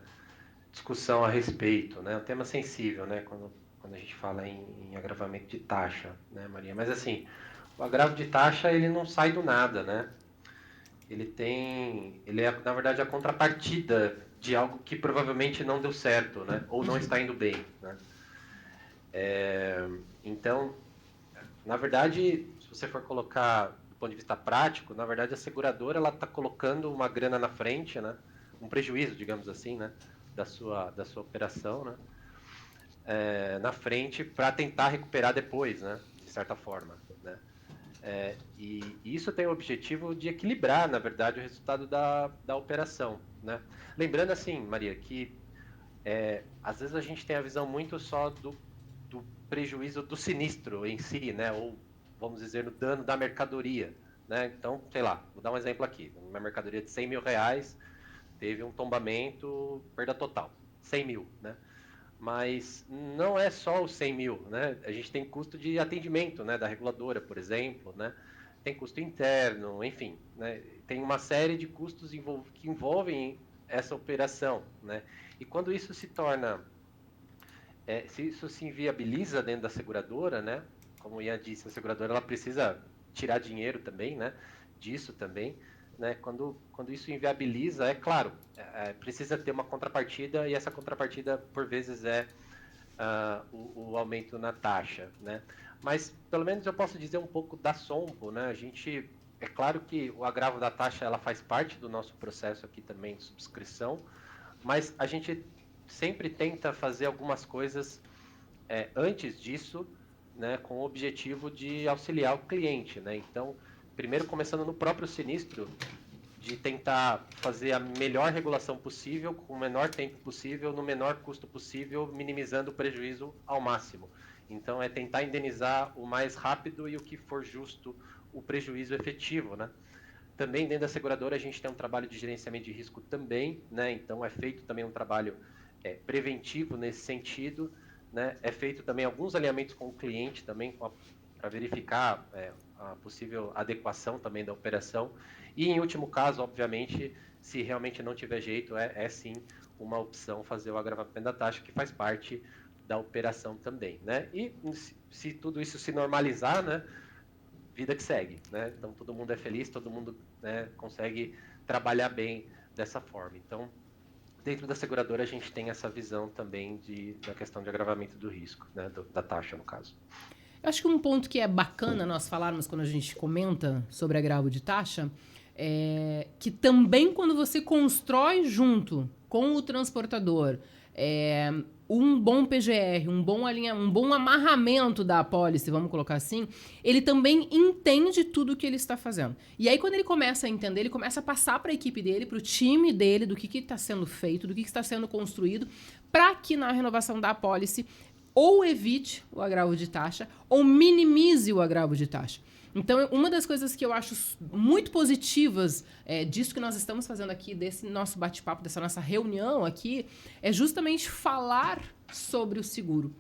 discussão a respeito, né? É um tema sensível, né? Quando a gente fala em agravamento de taxa, né, Maria? Mas, assim, o agravo de taxa, ele não sai do nada, né? Ele é, na verdade, a contrapartida de algo que provavelmente não deu certo, né? Ou não está indo bem, né? Então, na verdade, se você for colocar do ponto de vista prático, na verdade a seguradora ela está colocando uma grana na frente, né? Um prejuízo, digamos assim, né? Da sua operação, né? Na frente para tentar recuperar depois, né? De certa forma, né? E isso tem o objetivo de equilibrar, na verdade, o resultado da operação, né? Lembrando assim, Maria, que às vezes a gente tem a visão muito só do prejuízo do sinistro em si, né? Ou, vamos dizer, no dano da mercadoria, né? Então, sei lá, vou dar um exemplo aqui. Uma mercadoria de 100 mil reais teve um tombamento, perda total, 100 mil, né? Mas não é só os 100 mil, né? A gente tem custo de atendimento, né? Da reguladora, por exemplo, né? Tem custo interno, enfim, né? Tem uma série de custos que envolvem essa operação, né? E quando isso se torna... se isso se inviabiliza dentro da seguradora, né? Como o Ian disse, a seguradora ela precisa tirar dinheiro também, né? Disso também, né? Quando isso inviabiliza, é claro, precisa ter uma contrapartida e essa contrapartida, por vezes, o aumento na taxa, né? Mas, pelo menos, eu posso dizer um pouco da Sompo, né? É claro que o agravo da taxa ela faz parte do nosso processo aqui também de subscrição, mas a gente sempre tenta fazer algumas coisas antes disso, né, com o objetivo de auxiliar o cliente, né? Então, primeiro começando no próprio sinistro, de tentar fazer a melhor regulação possível, com o menor tempo possível, no menor custo possível, minimizando o prejuízo ao máximo. Então, é tentar indenizar o mais rápido e o que for justo o prejuízo efetivo, né? Também dentro da seguradora a gente tem um trabalho de gerenciamento de risco também, né? Então, é feito também um trabalho preventivo nesse sentido, né? É feito também alguns alinhamentos com o cliente também para verificar a possível adequação também da operação. E em último caso, obviamente, se realmente não tiver jeito, sim uma opção fazer o agravamento da taxa, que faz parte da operação também, né? E se tudo isso se normalizar, né? Vida que segue, né? Então todo mundo é feliz, todo mundo, né, consegue trabalhar bem dessa forma. Então, dentro da seguradora a gente tem essa visão também da questão de agravamento do risco, né? Da taxa, no caso. Eu acho que um ponto que é bacana nós falarmos quando a gente comenta sobre agravo de taxa é que também quando você constrói junto com o transportador um bom PGR, um bom amarramento da apólice, vamos colocar assim, ele também entende tudo o que ele está fazendo. E aí, quando ele começa a entender, ele começa a passar para a equipe dele, para o time dele, do que está sendo feito, do que está sendo construído, para que na renovação da apólice ou evite o agravo de taxa ou minimize o agravo de taxa. Então, uma das coisas que eu acho muito positivas disso que nós estamos fazendo aqui, desse nosso bate-papo, dessa nossa reunião aqui, é justamente falar sobre o seguro.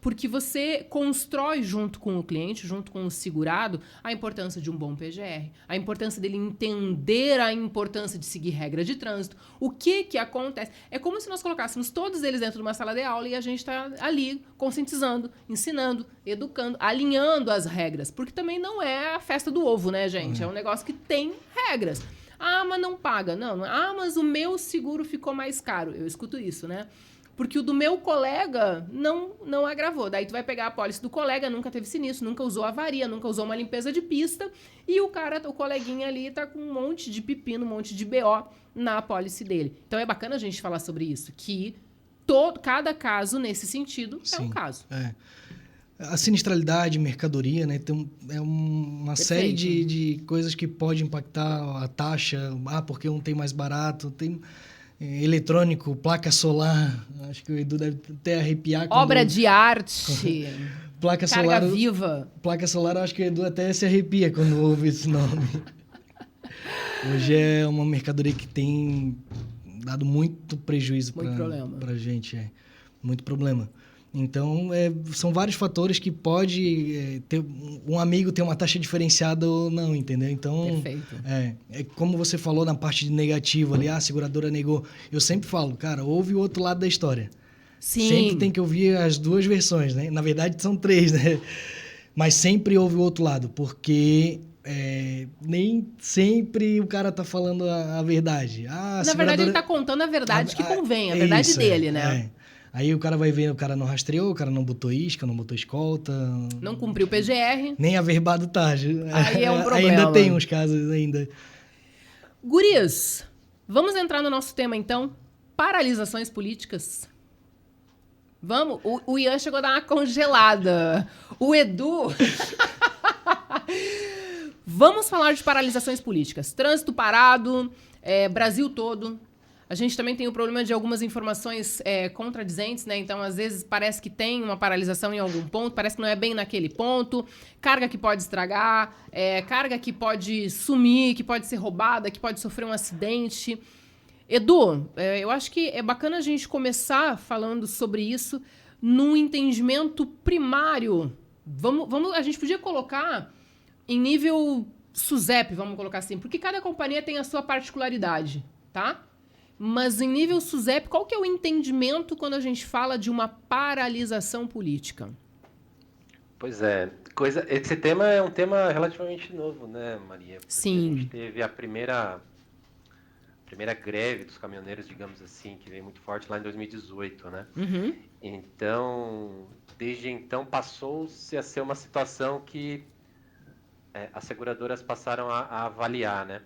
Porque você constrói junto com o cliente, junto com o segurado, a importância de um bom PGR, a importância dele entender a importância de seguir regra de trânsito, o que acontece. É como se nós colocássemos todos eles dentro de uma sala de aula e a gente está ali conscientizando, ensinando, educando, alinhando as regras. Porque também não é a festa do ovo, né, gente? É um negócio que tem regras. Ah, mas não paga. Não. Ah, mas o meu seguro ficou mais caro. Eu escuto isso, né? Porque o do meu colega não agravou. Daí tu vai pegar a apólice do colega, nunca teve sinistro, nunca usou avaria, nunca usou uma limpeza de pista, e o coleguinha ali tá com um monte de pepino, um monte de BO na apólice dele. Então é bacana a gente falar sobre isso, que cada caso, nesse sentido, é um caso. A sinistralidade, mercadoria, né? É uma série de coisas que pode impactar a taxa. Ah, porque um tem mais barato, tem... eletrônico, placa solar, acho que o Edu deve até arrepiar. Obra de arte, placa carga solar, viva. Placa solar, acho que o Edu até se arrepia quando ouve esse nome. Hoje é uma mercadoria que tem dado muito prejuízo para a gente, muito problema. Então, são vários fatores que pode ter um amigo ter uma taxa diferenciada ou não, entendeu? Então, perfeito. Como você falou na parte de negativo ali, a seguradora negou. Eu sempre falo, cara, ouve o outro lado da história. Sim. Sempre tem que ouvir as duas versões, né? Na verdade, são 3, né? Mas sempre ouve o outro lado, porque nem sempre o cara tá falando a verdade. Na verdade, ele tá contando a verdade que convém, a verdade dele, né? Aí o cara vai ver, o cara não rastreou, o cara não botou isca, não botou escolta. Não cumpriu o PGR. Nem averbado tá. Aí é um problema. Ainda tem uns casos ainda. Guris, vamos entrar no nosso tema então. Paralisações políticas. Vamos? O Ian chegou a dar uma congelada. O Edu... Vamos falar de paralisações políticas. Trânsito parado, Brasil todo... A gente também tem o problema de algumas informações contradizentes, né? Então, às vezes, parece que tem uma paralisação em algum ponto, parece que não é bem naquele ponto. Carga que pode estragar, carga que pode sumir, que pode ser roubada, que pode sofrer um acidente. Edu, eu acho que é bacana a gente começar falando sobre isso num entendimento primário. A gente podia colocar em nível SUSEP, vamos colocar assim, porque cada companhia tem a sua particularidade, tá? Mas em nível SUSEP, qual que é o entendimento quando a gente fala de uma paralisação política? Pois é, esse tema é um tema relativamente novo, né, Maria? Porque sim. A gente teve a primeira greve dos caminhoneiros, digamos assim, que veio muito forte lá em 2018, né? Uhum. Então, desde então, passou-se a ser uma situação que as seguradoras passaram a avaliar, né?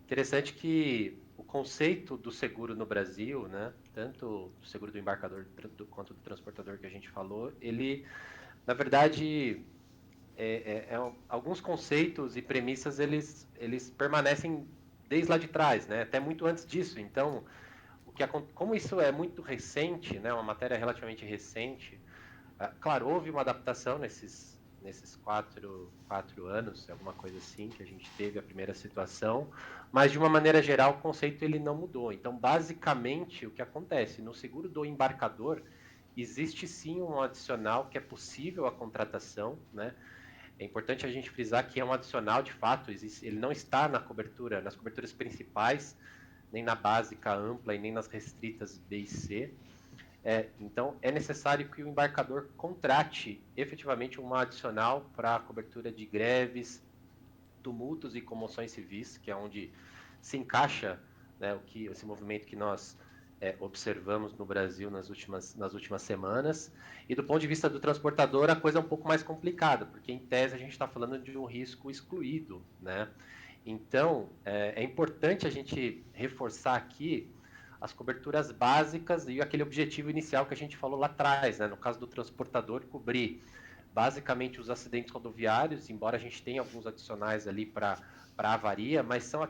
Interessante que o conceito do seguro no Brasil, né, tanto do seguro do embarcador quanto do transportador que a gente falou, ele, na verdade, alguns conceitos e premissas, eles permanecem desde lá de trás, né, até muito antes disso. Então, como isso é muito recente, né, uma matéria relativamente recente, claro, houve uma adaptação nesses 4 anos, alguma coisa assim, que a gente teve a primeira situação, mas de uma maneira geral o conceito ele não mudou. Então, basicamente, o que acontece no seguro do embarcador, existe sim um adicional que é possível a contratação, né? É importante a gente frisar que é um adicional de fato, ele não está nas coberturas principais, nem na básica ampla e nem nas restritas B e C. Então, é necessário que o embarcador contrate efetivamente uma adicional para a cobertura de greves, tumultos e comoções civis, que é onde se encaixa, né, esse movimento que nós observamos no Brasil nas últimas semanas. E do ponto de vista do transportador, a coisa é um pouco mais complicada, porque em tese a gente está falando de um risco excluído, né? Então, é importante a gente reforçar aqui as coberturas básicas e aquele objetivo inicial que a gente falou lá atrás, né? No caso do transportador, cobrir basicamente os acidentes rodoviários, embora a gente tenha alguns adicionais ali para avaria, mas são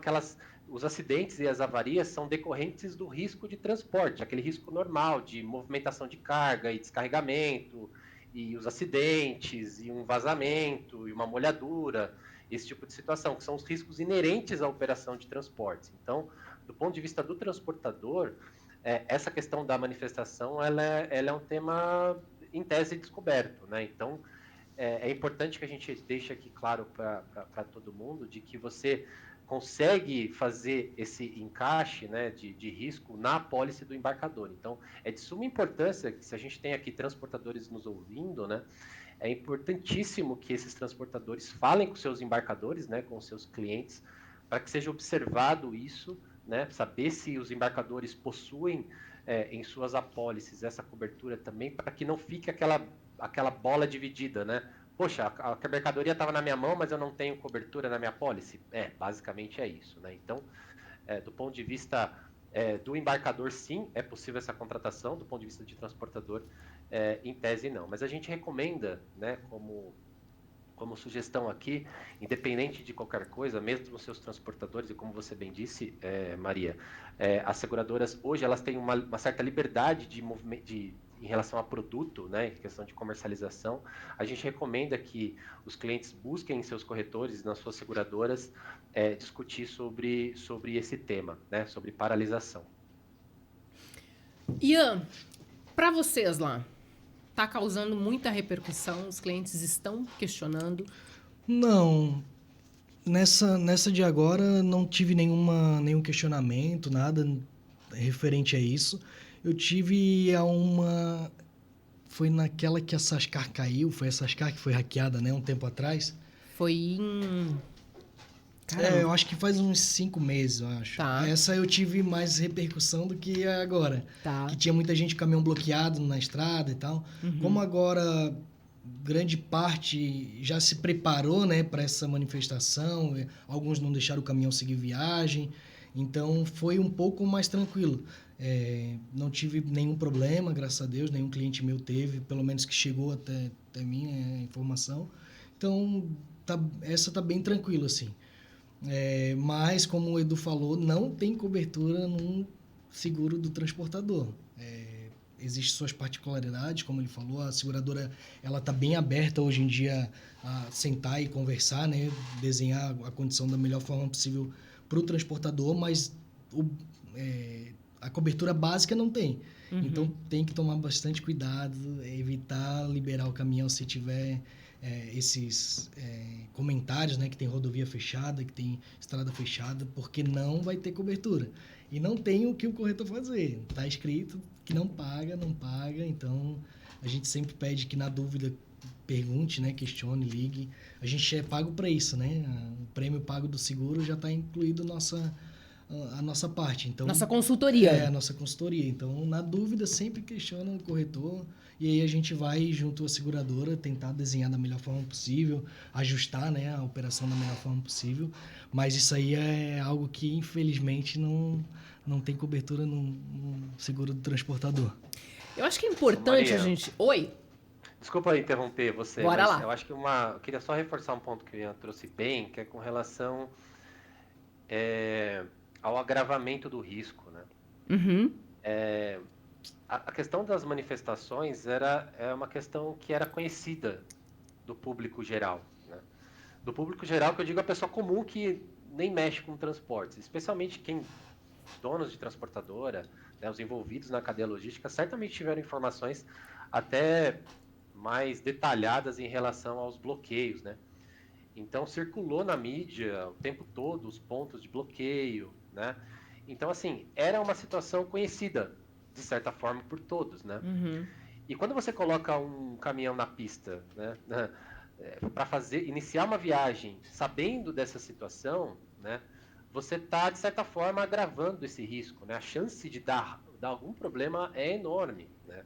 os acidentes e as avarias são decorrentes do risco de transporte, aquele risco normal de movimentação de carga e descarregamento, e os acidentes, e um vazamento, e uma molhadura, esse tipo de situação, que são os riscos inerentes à operação de transportes. Então, do ponto de vista do transportador, essa questão da manifestação, ela é um tema em tese descoberto, né? Então, é importante que a gente deixe aqui claro para todo mundo de que você consegue fazer esse encaixe, né, de risco na apólice do embarcador. Então, é de suma importância que, se a gente tem aqui transportadores nos ouvindo, né, é importantíssimo que esses transportadores falem com seus embarcadores, né, com seus clientes, para que seja observado isso, né, saber se os embarcadores possuem em suas apólices essa cobertura também, para que não fique aquela bola dividida, né? Poxa, a mercadoria estava na minha mão, mas eu não tenho cobertura na minha apólice. Basicamente é isso, né? Então, do ponto de vista do embarcador, sim, é possível essa contratação. Do ponto de vista de transportador, em tese, não. Mas a gente recomenda, né, como sugestão aqui, independente de qualquer coisa, mesmo os seus transportadores, e como você bem disse, Maria, as seguradoras hoje elas têm uma certa liberdade de movimento, em relação a produto, né, em questão de comercialização. A gente recomenda que os clientes busquem em seus corretores, nas suas seguradoras, discutir sobre esse tema, né, sobre paralisação. Ian, para vocês lá, está causando muita repercussão? Os clientes estão questionando? Não. Nessa de agora, não tive nenhum questionamento, nada referente a isso. Eu tive foi naquela que a Sascar caiu, foi a Sascar que foi hackeada, né, um tempo atrás. Foi em... Caramba. Eu acho que faz uns 5 meses, eu acho. Tá. Essa eu tive mais repercussão do que agora. Tá. Que tinha muita gente com caminhão bloqueado na estrada e tal. Uhum. Como agora grande parte já se preparou, né, para essa manifestação, alguns não deixaram o caminhão seguir viagem, então foi um pouco mais tranquilo. Não tive nenhum problema, graças a Deus, nenhum cliente meu teve, pelo menos que chegou até mim a informação. Então, essa tá bem tranquilo, assim. Mas, como o Edu falou, não tem cobertura no seguro do transportador. Existem suas particularidades, como ele falou, a seguradora ela está bem aberta hoje em dia a sentar e conversar, né? Desenhar a condição da melhor forma possível para o transportador, mas a cobertura básica não tem. Uhum. Então, tem que tomar bastante cuidado, evitar liberar o caminhão se tiver esses comentários, né, que tem rodovia fechada, que tem estrada fechada, porque não vai ter cobertura. E não tem o que o corretor fazer. Está escrito que não paga, então a gente sempre pede que, na dúvida, pergunte, né, questione, ligue. A gente é pago para isso, né? O prêmio pago do seguro já está incluído a nossa parte. Então, nossa consultoria. A nossa consultoria. Então, na dúvida, sempre questiona o corretor e aí a gente vai, junto à seguradora, tentar desenhar da melhor forma possível, ajustar, né, a operação da melhor forma possível. Mas isso aí é algo que, infelizmente, não tem cobertura no seguro do transportador. Eu acho que é importante Maria, a gente... Oi? Desculpa interromper você, Bora mas lá. eu acho que eu queria só reforçar um ponto que o Ian trouxe bem, que é com relação ao agravamento do risco, né? Uhum. A questão das manifestações é uma questão que era conhecida do público geral, né? Do público geral, que eu digo a pessoa comum que nem mexe com transportes, especialmente donos de transportadora, né, os envolvidos na cadeia logística, certamente tiveram informações até mais detalhadas em relação aos bloqueios, né? Então, circulou na mídia o tempo todo os pontos de bloqueio, né? Então, assim, era uma situação conhecida, de certa forma, por todos, né? Uhum. E quando você coloca um caminhão na pista, né, para iniciar uma viagem sabendo dessa situação, né, você está, de certa forma, agravando esse risco, né? A chance de dar algum problema é enorme, né?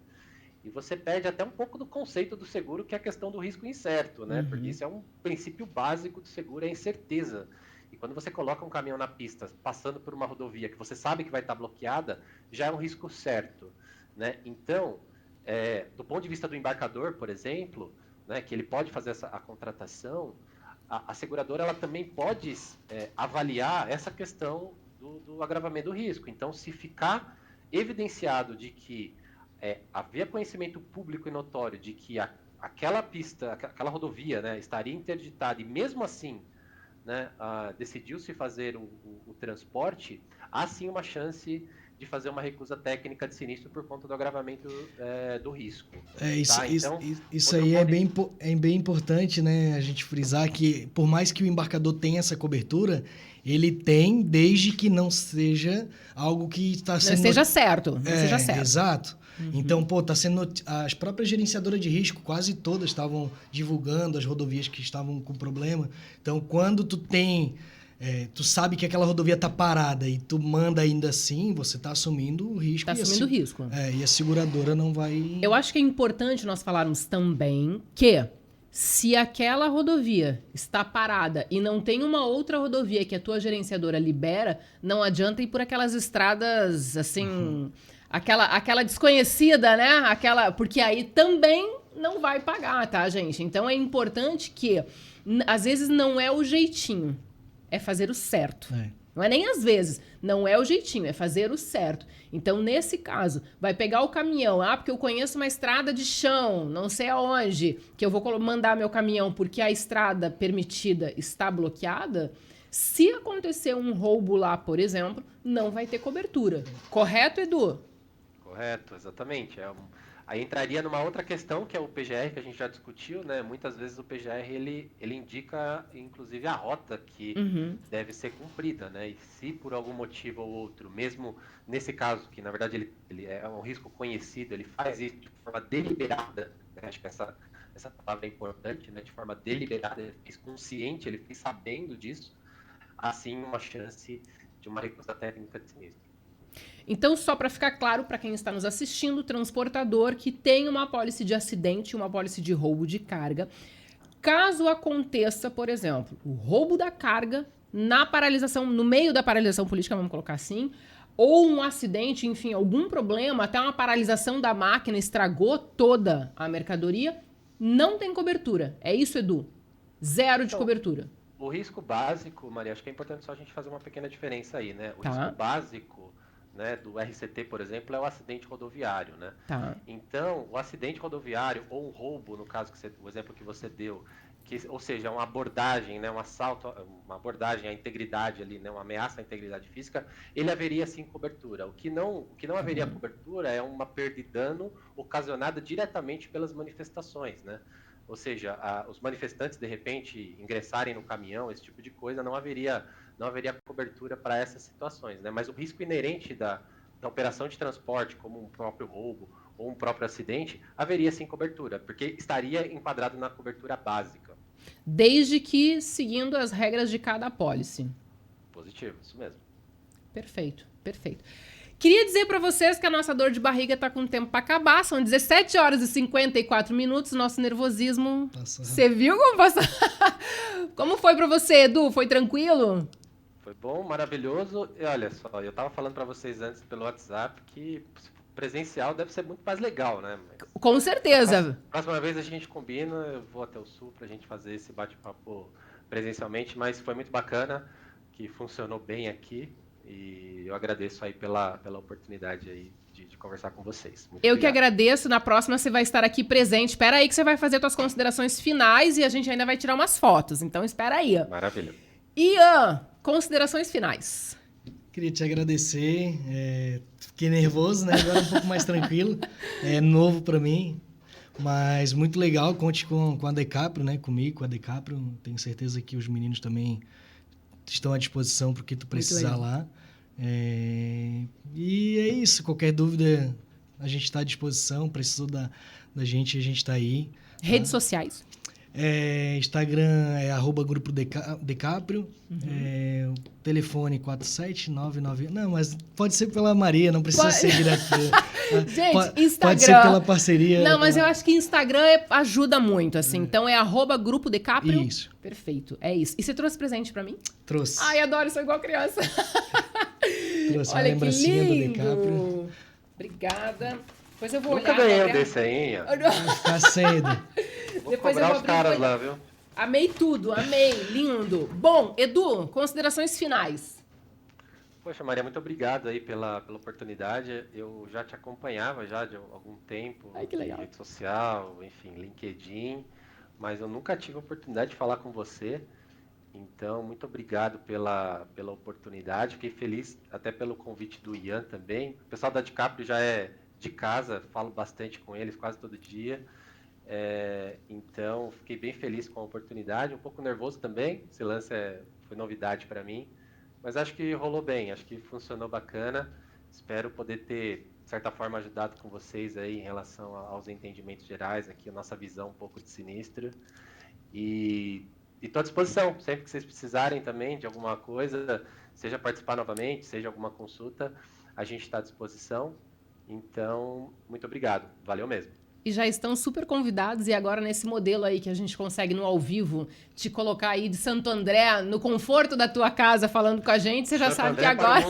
E você perde até um pouco do conceito do seguro, que é a questão do risco incerto, né? Uhum. Porque isso é um princípio básico do seguro, é a incerteza E quando você coloca um caminhão na pista, passando por uma rodovia que você sabe que vai estar bloqueada, já é um risco certo, né? Então, do ponto de vista do embarcador, por exemplo, né, que ele pode fazer a contratação, a seguradora ela também pode avaliar essa questão do agravamento do risco. Então, se ficar evidenciado de que havia conhecimento público e notório de que aquela pista, aquela rodovia, né, estaria interditada e mesmo assim, né, decidiu-se fazer o transporte, há sim uma chance de fazer uma recusa técnica de sinistro por conta do agravamento do risco. Isso aí é bem importante, né, a gente frisar que, por mais que o embarcador tenha essa cobertura, ele tem desde que não seja algo que está sendo... Não seja certo, não seja certo. Exato. Então, tá sendo... As próprias gerenciadoras de risco, quase todas estavam divulgando as rodovias que estavam com problema. Então, quando tu tem... tu sabe que aquela rodovia tá parada e tu manda ainda assim, você tá assumindo o risco. Tá assumindo o risco. E a seguradora não vai... Eu acho que é importante nós falarmos também que se aquela rodovia está parada e não tem uma outra rodovia que a tua gerenciadora libera, não adianta ir por aquelas estradas, assim... Aquela desconhecida, né? Porque aí também não vai pagar, tá, gente? Então é importante que, às vezes, não é o jeitinho, é fazer o certo. Não é nem às vezes, não é o jeitinho, é fazer o certo. Então, nesse caso, vai pegar o caminhão, porque eu conheço uma estrada de chão, não sei aonde, que eu vou mandar meu caminhão porque a estrada permitida está bloqueada. Se acontecer um roubo lá, por exemplo, não vai ter cobertura. Correto, Edu? Correto, exatamente. Aí entraria numa outra questão, que é o PGR, que a gente já discutiu, né? Muitas vezes o PGR, ele indica, inclusive, a rota que deve ser cumprida, né? E se por algum motivo ou outro, mesmo nesse caso, que na verdade ele é um risco conhecido, ele faz isso de forma deliberada, né? Acho que essa palavra é importante, né? De forma deliberada, ele fez consciente, ele fez sabendo disso, assim uma chance de uma recusa técnica de sinistro. Então, só para ficar claro para quem está nos assistindo, transportador que tem uma apólice de acidente, uma apólice de roubo de carga, caso aconteça, por exemplo, o roubo da carga na paralisação, no meio da paralisação política, vamos colocar assim, ou um acidente, enfim, algum problema, até uma paralisação da máquina, estragou toda a mercadoria, não tem cobertura. É isso, Edu? Zero de cobertura. O risco básico, Maria, acho que é importante só a gente fazer uma pequena diferença aí, né? O risco básico, né, do RCT, por exemplo, é o acidente rodoviário, né? Então, o acidente rodoviário ou um roubo, no caso o exemplo que você deu, ou seja, uma abordagem, né, um assalto, uma abordagem à integridade ali, né, uma ameaça à integridade física, ele haveria sim cobertura. O que não haveria cobertura é uma perda de dano ocasionada diretamente pelas manifestações, né? Ou seja, os manifestantes de repente ingressarem no caminhão, esse tipo de coisa, não haveria cobertura para essas situações, né? Mas o risco inerente da operação de transporte, como um próprio roubo ou um próprio acidente, haveria sim cobertura, porque estaria enquadrado na cobertura básica. Desde que seguindo as regras de cada apólice. Positivo, isso mesmo. Perfeito, perfeito. Queria dizer para vocês que a nossa dor de barriga tá com tempo para acabar. São 17 horas e 54 minutos. Nosso nervosismo... Você viu como passou? Como foi para você, Edu? Foi tranquilo? Foi bom, maravilhoso. E olha só, eu tava falando para vocês antes pelo WhatsApp que presencial deve ser muito mais legal, né? Mas com certeza. Próxima vez a gente combina, eu vou até o Sul pra gente fazer esse bate-papo presencialmente, mas foi muito bacana, que funcionou bem aqui. E eu agradeço aí pela oportunidade aí de conversar com vocês. Muito obrigado. Que agradeço. Na próxima você vai estar aqui presente. Espera aí que você vai fazer suas considerações finais e a gente ainda vai tirar umas fotos. Então espera aí. Maravilha. Ian, considerações finais. Queria te agradecer. Fiquei nervoso, né? Agora um pouco mais tranquilo. É novo para mim, mas muito legal. Conte com a Decapro, né? Comigo, com a Decapro. Tenho certeza que os meninos também estão à disposição para o que tu precisar lá. E é isso. Qualquer dúvida, a gente está à disposição. Precisou da gente, a gente está aí. Tá? Redes sociais. Instagram é @Grupo Decaprio. O telefone 47999. Não, mas pode ser pela Maria, não precisa ser direto. Gente, Instagram. Pode ser pela parceria. Não, mas eu acho que Instagram ajuda muito, assim. Então é @Grupo Decaprio. Isso. Perfeito, é isso. E você trouxe presente pra mim? Trouxe. Ai, adoro, sou igual criança. Trouxe uma Olha que lembrancinha do lindo. DiCaprio. Obrigada. Depois eu vou Nunca olhar. ganhei um desse aí, ó. Vai ficar cedo. Vou Depois eu cobrar vou os abrir caras pra- lá, viu? Amei tudo, amei, lindo. Bom, Edu, considerações finais. Poxa, Maria, muito obrigado aí pela oportunidade. Eu já te acompanhava já de algum tempo. Ai, que legal. Rede social, enfim, LinkedIn. Mas eu nunca tive a oportunidade de falar com você. Então, muito obrigado pela oportunidade. Fiquei feliz até pelo convite do Ian também. O pessoal da DiCaprio já é de casa, falo bastante com eles quase todo dia. Então, fiquei bem feliz com a oportunidade. Um pouco nervoso também. Esse lance foi novidade para mim. Mas acho que rolou bem, acho que funcionou bacana. Espero poder ter, de certa forma, ajudado com vocês aí em relação aos entendimentos gerais, aqui a nossa visão um pouco de Sinistro. E estou à disposição, sempre que vocês precisarem também de alguma coisa, seja participar novamente, seja alguma consulta, a gente está à disposição. Então, muito obrigado, valeu mesmo. E já estão super convidados, e agora nesse modelo aí que a gente consegue no ao vivo te colocar aí de Santo André, no conforto da tua casa, falando com a gente, você já sabe que agora...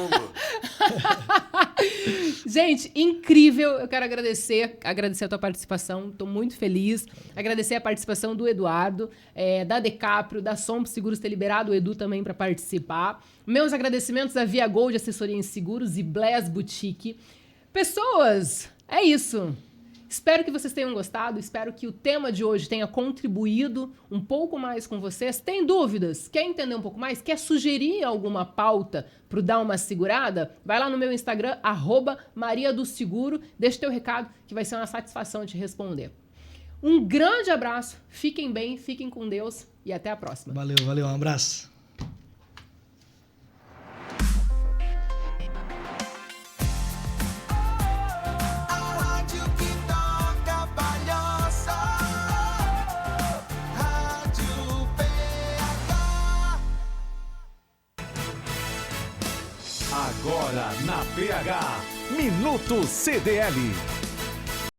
Gente, incrível, eu quero agradecer a tua participação, estou muito feliz, agradecer a participação do Eduardo, da Decaprio, da Som Seguros ter liberado o Edu também para participar, meus agradecimentos à Via Gold Assessoria em Seguros e Bless Boutique. Pessoas, é isso. Espero que vocês tenham gostado, espero que o tema de hoje tenha contribuído um pouco mais com vocês. Tem dúvidas? Quer entender um pouco mais? Quer sugerir alguma pauta para dar uma segurada? Vai lá no meu Instagram, @MariaDoSeguro, deixa teu recado que vai ser uma satisfação te responder. Um grande abraço, fiquem bem, fiquem com Deus e até a próxima. Valeu, um abraço. Agora na PH, Minuto CDL.